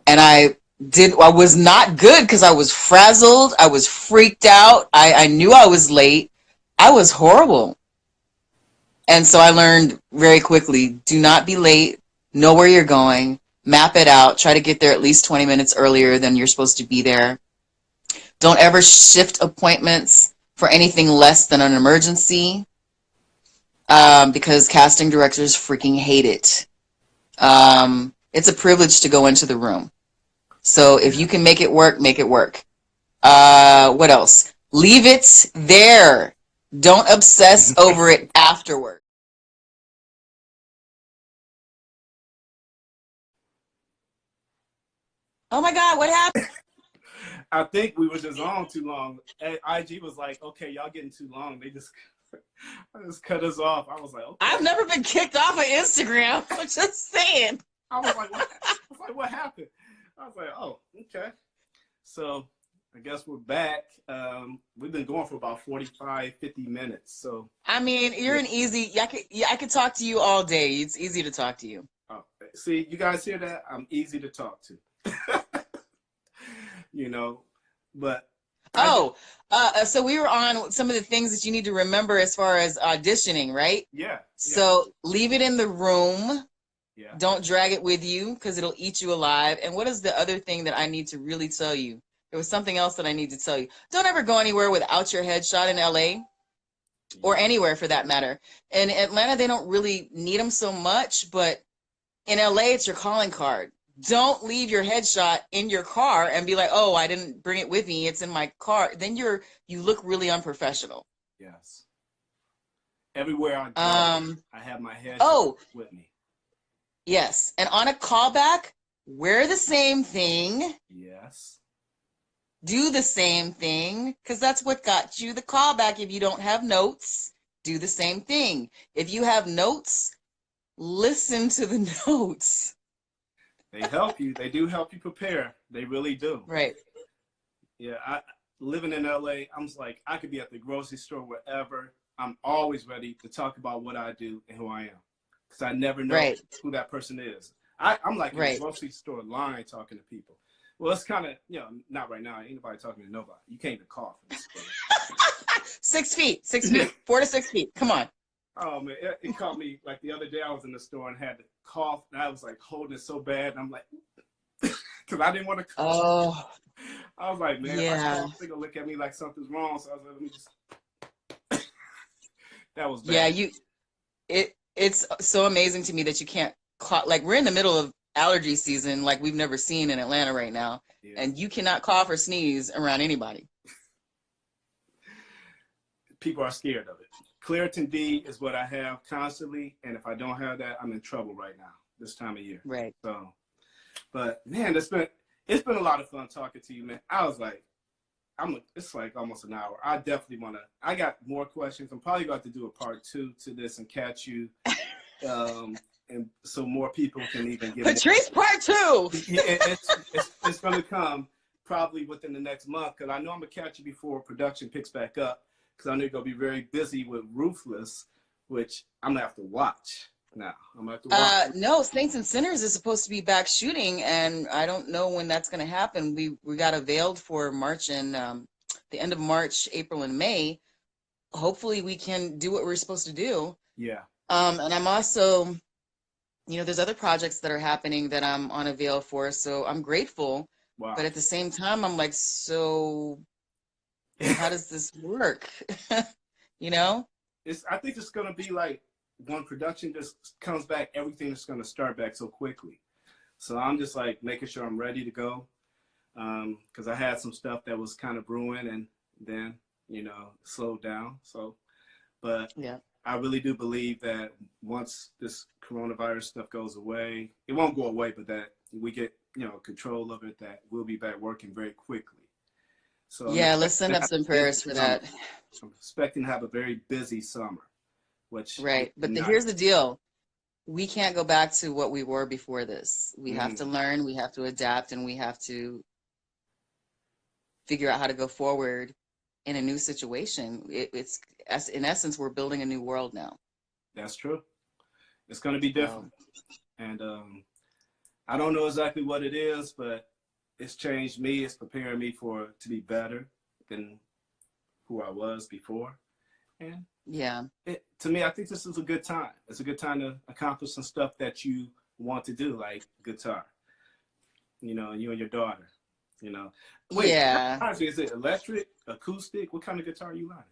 And I was not good because I was frazzled. I was freaked out. I knew I was late. I was horrible. And so I learned very quickly, do not be late, know where you're going, map it out, try to get there at least 20 minutes earlier than you're supposed to be there. Don't ever shift appointments for anything less than an emergency, because casting directors freaking hate it. It's a privilege to go into the room. So if you can make it work, make it work. What else? Leave it there. Don't obsess over it afterward. Oh my God, what happened? I think we were just on too long. IG was like, okay, y'all getting too long. They just cut us off. I was like, okay. I've never been kicked off of Instagram. I'm just saying. I was like, what happened? I was like, oh, okay. So I guess we're back. We've been going for about 45, 50 minutes. So I mean, you're an easy. I could talk to you all day. It's easy to talk to you. oh, see, you guys hear that? I'm easy to talk to. You know, but so we were on some of the things that you need to remember as far as auditioning, right? yeah. So leave it in the room. Yeah. Don't drag it with you because it'll eat you alive. And what is the other thing that I need to really tell you? There was something else that I need to tell you. Don't ever go anywhere without your headshot in LA or anywhere for that matter. In Atlanta, they don't really need them so much, but in LA, it's your calling card. Don't leave your headshot in your car and be like, oh, I didn't bring it with me. It's in my car. Then you look really unprofessional. Yes. Everywhere I go, I have my headshot with me. Yes. And on a callback, wear the same thing. Yes. Do the same thing, because that's what got you the callback. If you don't have notes, do the same thing. If you have notes, listen to the notes. They help you. They do help you prepare. They really do. Right. Yeah. Living in LA, I'm just like, I could be at the grocery store, wherever. I'm always ready to talk about what I do and who I am. Because I never know who that person is. I'm like in the grocery store line talking to people. Well, it's kind of, not right now. Ain't nobody talking to nobody. You can't even cough. 6 feet, 6 feet, 4 to 6 feet. Come on. Oh, man. It caught me, like the other day I was in the store and had to cough. And I was like holding it so bad. And I'm like, because I didn't want to cough. Oh. I was like, man, if I cough, they're going to look at me like something's wrong. So I was like, let me just. That was bad. Yeah, it's so amazing to me that you can't cough. Like, we're in the middle of allergy season like we've never seen in Atlanta right now. Yeah. And you cannot cough or sneeze around anybody. People are scared of it. Claritin D is what I have constantly, and if I don't have that, I'm in trouble right now this time of year. Right. So, but man, it's been a lot of fun talking to you, man. I was like, it's like almost an hour. I definitely want to. I got more questions. I'm probably going to do a part 2 to this and catch you, and so more people can even get Patrice part 2. It's going to come probably within the next month, because I know I'm gonna catch you before production picks back up. Because I know you're going to be very busy with Ruthless, which I'm going to have to watch now. I'm going to have to watch. No, Saints and Sinners is supposed to be back shooting, and I don't know when that's going to happen. We got availed for March and the end of March, April, and May. Hopefully we can do what we're supposed to do. Yeah. And I'm also, there's other projects that are happening that I'm on avail for, so I'm grateful. Wow. But at the same time, I'm like, so how does this work? I think it's going to be like when production just comes back, everything is going to start back so quickly. So I'm just like making sure I'm ready to go, because I had some stuff that was kind of brewing, and then slowed down. So, but Yeah. I really do believe that once this coronavirus stuff goes away, it won't go away, but that we get, control of it, that we'll be back working very quickly. So I'm Yeah, expecting let's send to up have some a busy prayers for summer. that. I'm expecting to have a very busy summer, which will Right. be But here's the nice. deal. We can't go back to what we were before this. We have to Mm, learn, we have to adapt, and we have to figure out how to go forward in a new situation. It's in essence, we're building a new world now. that's true. It's going to be So different. And I don't know exactly what it is, but it's changed me. It's preparing me to be better than who I was before. And yeah. to me, I think this is a good time. It's a good time to accomplish some stuff that you want to do, like guitar. You and your daughter. Wait, that Yeah. reminds me, is it electric, acoustic? What kind of guitar are you learning?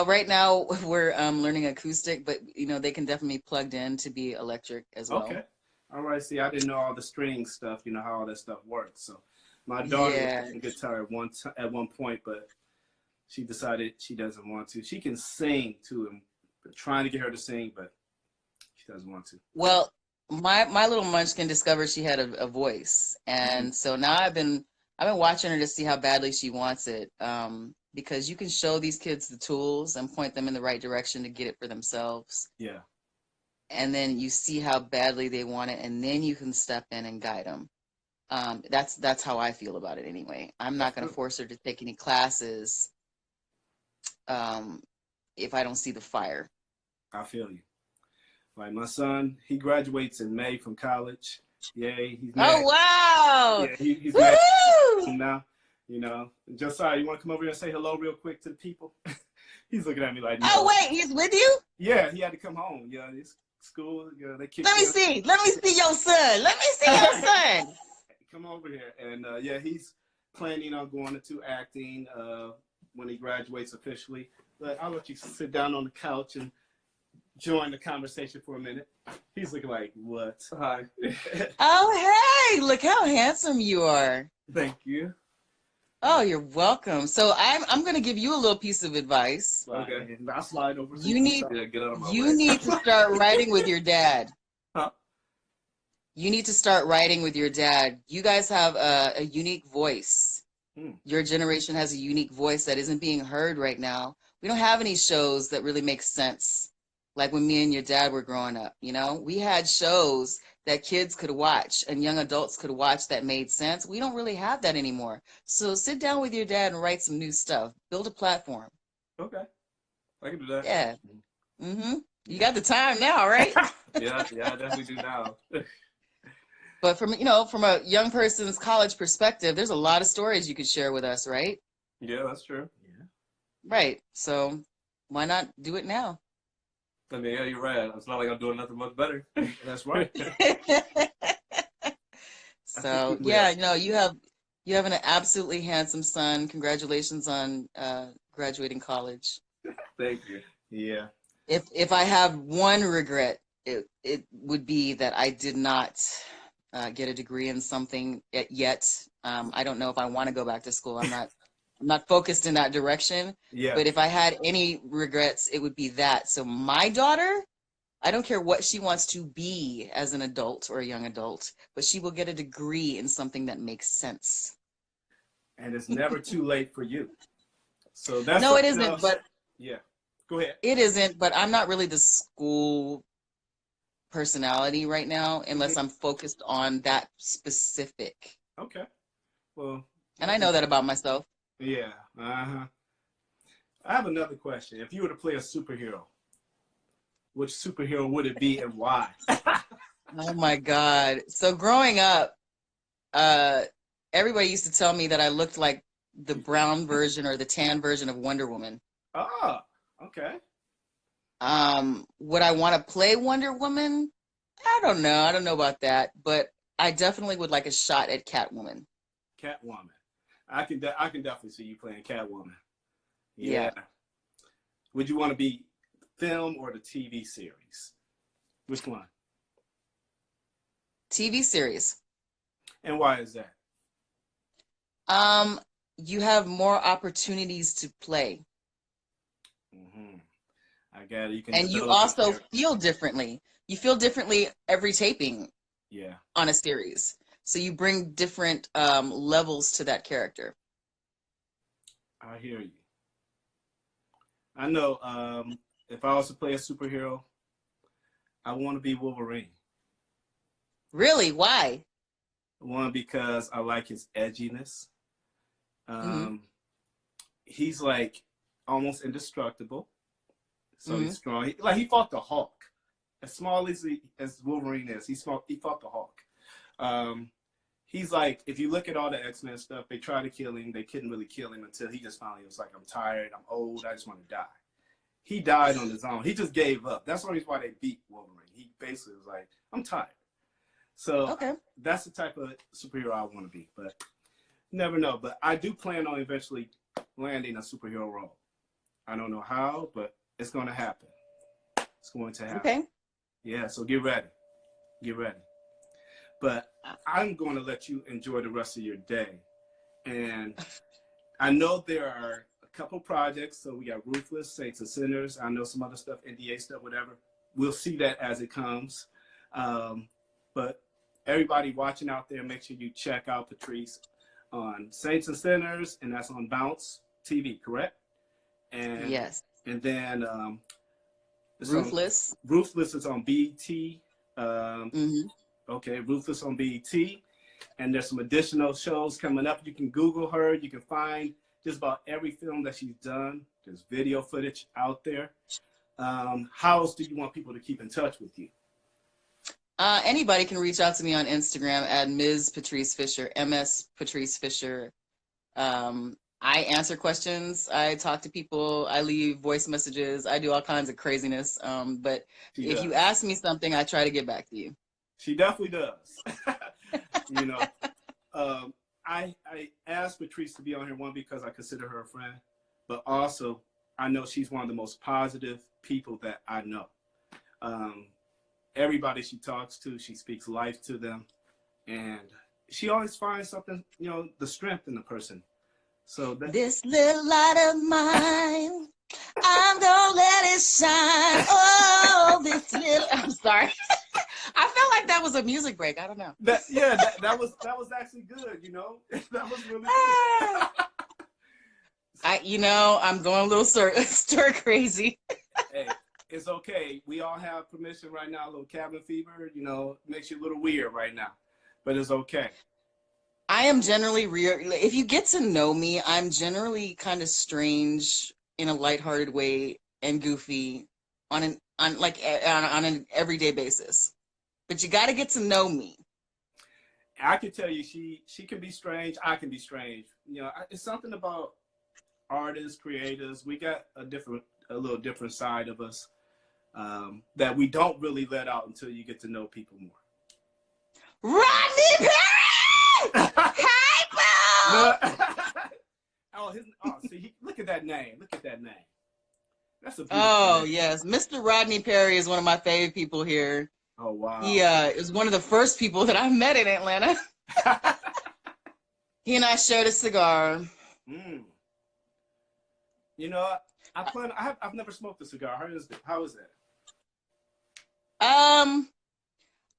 Right now we're learning acoustic, but they can definitely be plugged in to be electric as well. Okay. All right. See, I didn't know all the string stuff. How all that stuff works. So, my daughter was Yeah. playing guitar at one point, but she decided she doesn't want to. She can sing too, and trying to get her to sing, but she doesn't want to. Well, my little munchkin discovered she had a voice, Mm, and so now I've been watching her to see how badly she wants it. Because you can show these kids the tools and point them in the right direction to get it for themselves, yeah, and then you see how badly they want it, and then you can step in and guide them. That's how I feel about it anyway. I'm that's not going to true. force her to take any classes um, if I don't see the fire. I feel you. Like my son, he graduates in May from college. Yay, he's Oh mad. wow! Yeah, he's mad Woohoo! now. Josiah, you want to come over here and say hello real quick to the people? He's looking at me like, Oh no. wait, he's with you? Yeah, he had to come home. Yeah, it's school. Yeah, they Let kicked me him. see. Let me see your son. Let me see your son. Come over here. And yeah, he's planning on going into acting when he graduates officially. But I'll let you sit down on the couch and join the conversation for a minute. He's looking like, what? Hi. Oh hey, look how handsome you are. Thank you. Oh, you're welcome. So I'm going to give you a little piece of advice. Okay. I'll slide over. You need Yeah, get out of my you way. need to start writing with your dad. Huh? You need to start writing with your dad. You guys have a unique voice. Hmm. Your generation has a unique voice that isn't being heard right now. We don't have any shows that really make sense. Like when me and your dad were growing up, we had shows that kids could watch and young adults could watch that made sense. We don't really have that anymore. So sit down with your dad and write some new stuff. Build a platform. Okay. I can do that. Yeah. You got the time now, right? Yeah, I definitely do now. But from a young person's college perspective, there's a lot of stories you could share with us, right? Yeah, that's true. Yeah. Right. So why not do it now? I mean, yeah, you're right. It's not like I'm doing nothing much better. That's right. So yeah, you have an absolutely handsome son. Congratulations on graduating college. Thank you. Yeah. If I have one regret, it would be that I did not get a degree in something yet. I don't know if I want to go back to school. I'm not focused in that direction. Yeah. But if I had any regrets, it would be that. So my daughter, I don't care what she wants to be as an adult or a young adult, but she will get a degree in something that makes sense. And it's never too late for you. So that's No, it something isn't, else. but Yeah. Go ahead. it isn't, but I'm not really the school personality right now unless I'm focused on that specific. Okay. Well, And I know that about myself. yeah. Uh-huh. I have another question. If you were to play a superhero, which superhero would it be and why? Oh my God. So growing up, uh, everybody used to tell me that I looked like the brown version or the tan version of Wonder Woman. Ah, okay. Would I want to play Wonder Woman? I don't know. I don't know about that, but I definitely would like a shot at Catwoman. Catwoman. I can definitely see you playing Catwoman. Yeah. Yeah. Would you want to be film or the TV series? Which one? TV series. And why is that? Um, you have more opportunities to play. Hmm. I got it. You can And you develop your also character. feel differently. You feel differently every taping Yeah, on a series. So you bring different levels to that character. I hear you. I know. If I was to play a superhero, I want to be Wolverine. Really? Why? One, because I like his edginess. Mm-hmm. Um, he's like almost indestructible. So Mm-hmm. he's strong. Like he fought the Hulk. As small as Wolverine is, he fought the Hulk. Um, he's like, if you look at all the X-Men stuff, they try to kill him. They couldn't really kill him until he just finally was like, I'm tired. I'm old. I just want to die. He died on his own. He just gave up. That's the reason why they beat Wolverine. He basically was like, I'm tired. So Okay. that's the type of superhero I want to be. But never know. But I do plan on eventually landing a superhero role. I don't know how, but it's going to happen. It's going to happen. Okay. Yeah, so get ready. Get ready. But I'm going to let you enjoy the rest of your day. And I know there are a couple projects. So we got Ruthless, Saints and Sinners. I know some other stuff, NDA stuff, whatever. We'll see that as it comes. But everybody watching out there, make sure you check out Patrice on Saints and Sinners, and that's on Bounce TV, correct? And Yes. and then it's on Ruthless. Ruthless is on BET. Um, Mm-hmm. okay, Ruthless on BET. And there's some additional shows coming up. You can Google her. You can find just about every film that she's done. There's video footage out there. How else do you want people to keep in touch with you? Anybody can reach out to me on Instagram at Ms. Patrice Fisher, MS Patrice Fisher. I answer questions. I talk to people. I leave voice messages. I do all kinds of craziness. But She if you does. ask me something, I try to get back to you. She definitely does. you know, I asked Patrice to be on here, one, because I consider her a friend, but also I know she's one of the most positive people that I know. Um, Everybody she talks to, she speaks life to them, and she always finds something, the strength in the person. So that This little light of mine, I'm gonna let it shine. Oh, this little. I'm sorry. I felt like that was a music break. I don't know. that was actually good. That was really good. I'm going a little stir crazy. Hey, it's okay. We all have permission right now. A little cabin fever, makes you a little weird right now, but it's okay. I am generally real. If you get to know me, I'm generally kind of strange in a lighthearted way and goofy on an everyday basis. But you got to get to know me. I can tell you, she can be strange. I can be strange. It's something about artists, creators. We got a little different side of us that we don't really let out until you get to know people more. Rodney Perry! Hey, Look at that name. Look at that name. That's a beautiful Oh, name. yes. Mr. Rodney Perry is one of my favorite people here. Oh, He wow. is one of the first people that I met in Atlanta. He and I shared a cigar. mm. You know, I've never smoked a cigar. How is that? Um,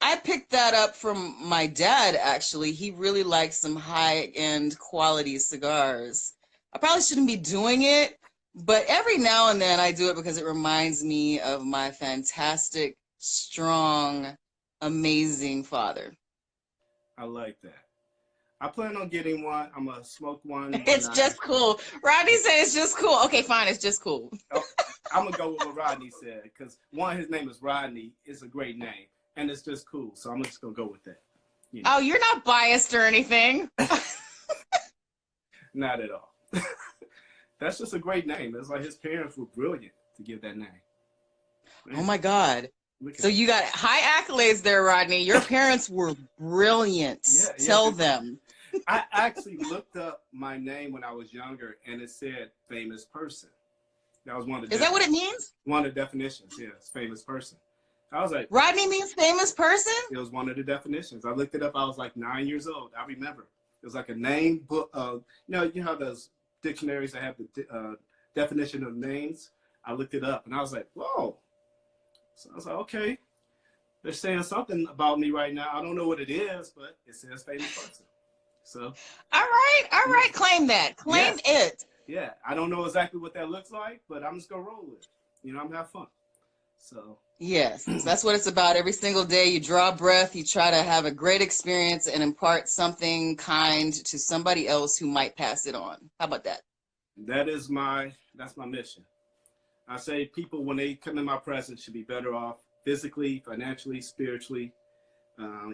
I picked that up from my dad, actually. He really likes some high-end quality cigars. I probably shouldn't be doing it, but every now and then I do it because it reminds me of my fantastic, strong, amazing father. I like that. I plan on getting one. I'm gonna smoke one when It's just cool. Rodney said it's just cool. Okay, fine, it's just cool. I'm gonna go with what Rodney said, because one, his name is Rodney. It's a great name, and it's just cool. So I'm just gonna go with that. Oh, you're not biased or anything. Not at all. That's just a great name. It's like his parents were brilliant to give that name. Man, Oh my God. look at So you got high accolades there, Rodney. Your parents were brilliant. yeah. Tell them. I actually looked up my name when I was younger, and it said famous person. That was one of the Is that what it means? one of the definitions. Yes, famous person. I was like, Rodney means famous person? it was one of the definitions. I looked it up. I was like 9 years old. I remember It was like a name book. You know how those dictionaries that have the definition of names. I looked it up and I was like, whoa. So I was like, okay, they're saying something about me right now. I don't know what it is, but it says famous person. So, All right, claim that. Claim yes, it. yeah. I don't know exactly what that looks like, but I'm just gonna roll with it. You know, I'm gonna have fun. So, Yes, that's what it's about. Every single day you draw breath, you try to have a great experience and impart something kind to somebody else who might pass it on. How about that? that's my mission. I say people when they come in my presence should be better off physically, financially, spiritually,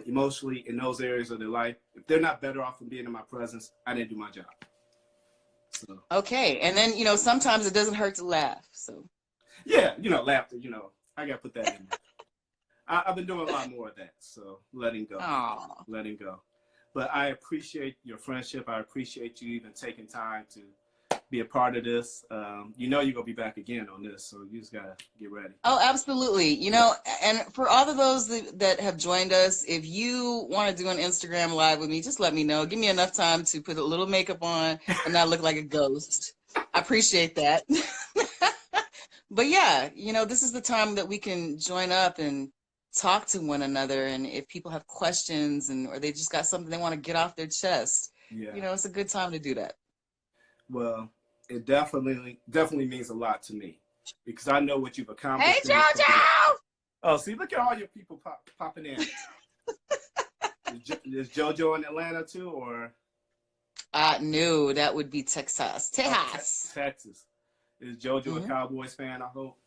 emotionally in those areas of their life. If they're not better off from being in my presence, I didn't do my job. So Okay, and then sometimes it doesn't hurt to laugh. So yeah, laughter. I got to put that in there. I've been doing a lot more of that. So letting go, oh, letting go. But I appreciate your friendship. I appreciate you even taking time to be a part of this. You're gonna be back again on this, so you just gotta get ready. oh, absolutely. And for all of those that have joined us, if you want to do an Instagram live with me, just let me know. Give me enough time to put a little makeup on and not look like a ghost. I appreciate that. But yeah, this is the time that we can join up and talk to one another. And if people have questions or they just got something they want to get off their chest, Yeah. it's a good time to do that. Well, it definitely means a lot to me because I know what you've Hey, accomplished. JoJo! Oh, see, look at all your people popping in. Is JoJo in Atlanta too, or? No, that would be Texas. Texas. Is JoJo a Cowboys fan, I hope?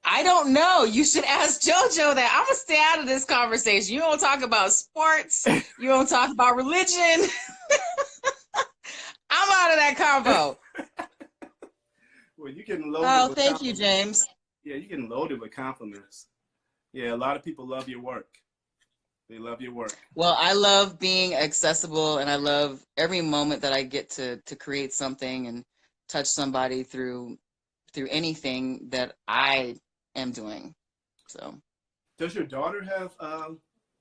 I don't know. You should ask JoJo that. I'm going to stay out of this conversation. You don't talk about sports. You don't talk about religion. I'm out of that combo. Well, you're getting loaded. Oh, thank you, James. Yeah, you're getting loaded with compliments. Yeah, a lot of people love your work. They love your work. Well, I love being accessible, and I love every moment that I get to create something and touch somebody through anything that I am doing. So, does your daughter have?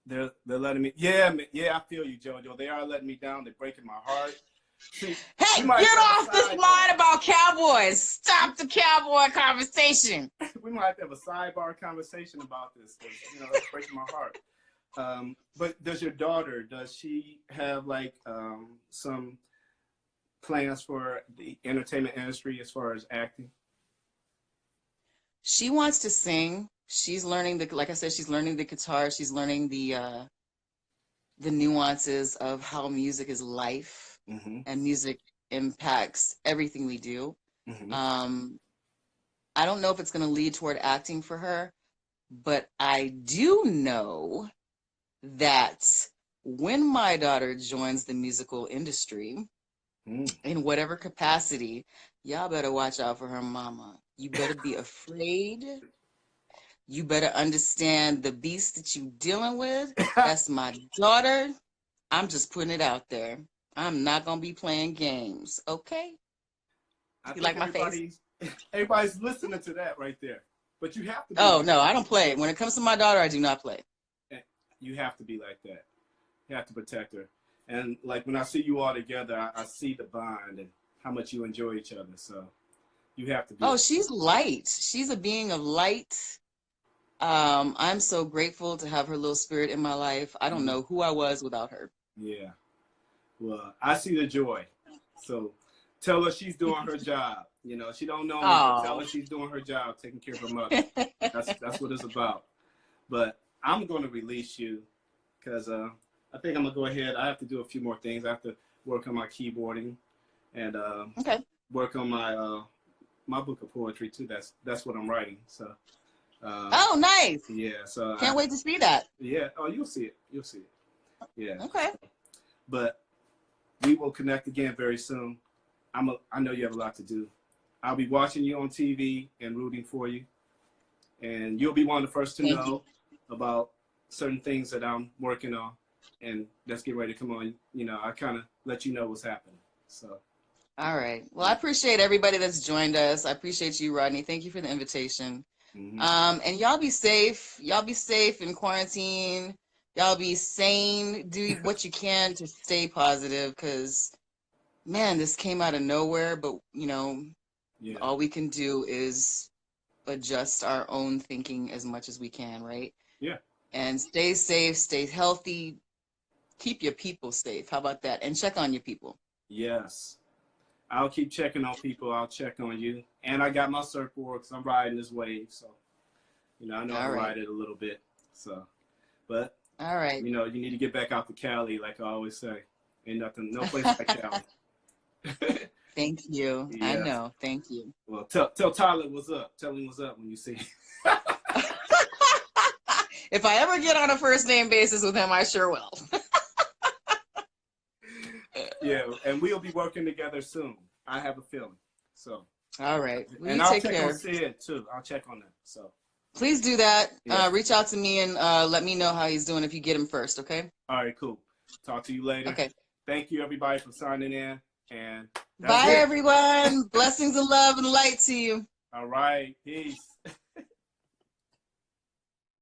They're letting me. Yeah, I feel you, JoJo. They are letting me down. They're breaking my heart. See, hey, get off this line about Cowboys. Stop the Cowboy conversation. We might have to have a sidebar conversation about this because it's breaking my heart. But does your daughter? Does she have like some plans for the entertainment industry as far as acting? She wants to sing. She's learning like I said, she's learning the guitar. She's learning the nuances of how music is life, and music impacts everything we do. I don't know if it's going to lead toward acting for her, but I do know that when my daughter joins the musical industry, in whatever capacity, y'all better watch out for her mama. You better be afraid. You better understand the beast that you're dealing with. That's my daughter. I'm just putting it out there. I'm not going to be playing games, okay? You like my face? Everybody's listening to that right there. But you have to be. Oh, no, I don't play. When it comes to my daughter, I do not play. You have to be like that. You have to protect her. And like when I see you all together, I see the bond and how much you enjoy each other. So you have to be. Oh, she's light. She's a being of light. I'm so grateful to have her little spirit in my life. I don't know who I was without her. Yeah. Well, I see the joy. So tell her she's doing her job. She don't know me, but tell her she's doing her job, taking care of her mother. That's what it's about. But I'm going to release you because I think I'm going to go ahead. I have to do a few more things. I have to work on my keyboarding and work on my book of poetry too. That's what I'm writing. So. Oh, nice. Yeah. So can't wait to see that. Yeah. Oh, you'll see it. You'll see it. Yeah. Okay. But we will connect again very soon. I know you have a lot to do. I'll be watching you on TV and rooting for you. And you'll be one of the first to know about certain things that I'm working on. And let's get ready to come on. I kind of let you know what's happening. So. All right. Well, I appreciate everybody that's joined us. I appreciate you, Rodney. Thank you for the invitation. And y'all be safe. Y'all be safe in quarantine. Y'all be sane. Do what you can to stay positive, because man, this came out of nowhere. But Yeah. all we can do is adjust our own thinking as much as we can, right? Yeah. And stay safe, stay healthy, keep your people safe. How about that? And check on your people. Yes. I'll keep checking on people. I'll check on you. And I got my surfboard because I'm riding this wave. So, I know I All can right. ride it a little bit. So, but, All right. you need to get back out to Cali, like I always say. Ain't nothing, no place like Cali. Thank you. I Yeah. know. Thank you. Well, tell Tyler what's up. Tell him what's up when you see him. If I ever get on a first name basis with him, I sure will. Yeah, and we'll be working together soon. I have a feeling. So, All right. Well, and you I'll take check on care. Sid too. I'll check on them. So, Please do that. yeah. Reach out to me and let me know how he's doing if you get him first, okay? All right, cool. Talk to you later. Okay. Thank you, everybody, for signing in. And that's Bye, it. everyone. Blessings of love and light to you. All right. Peace.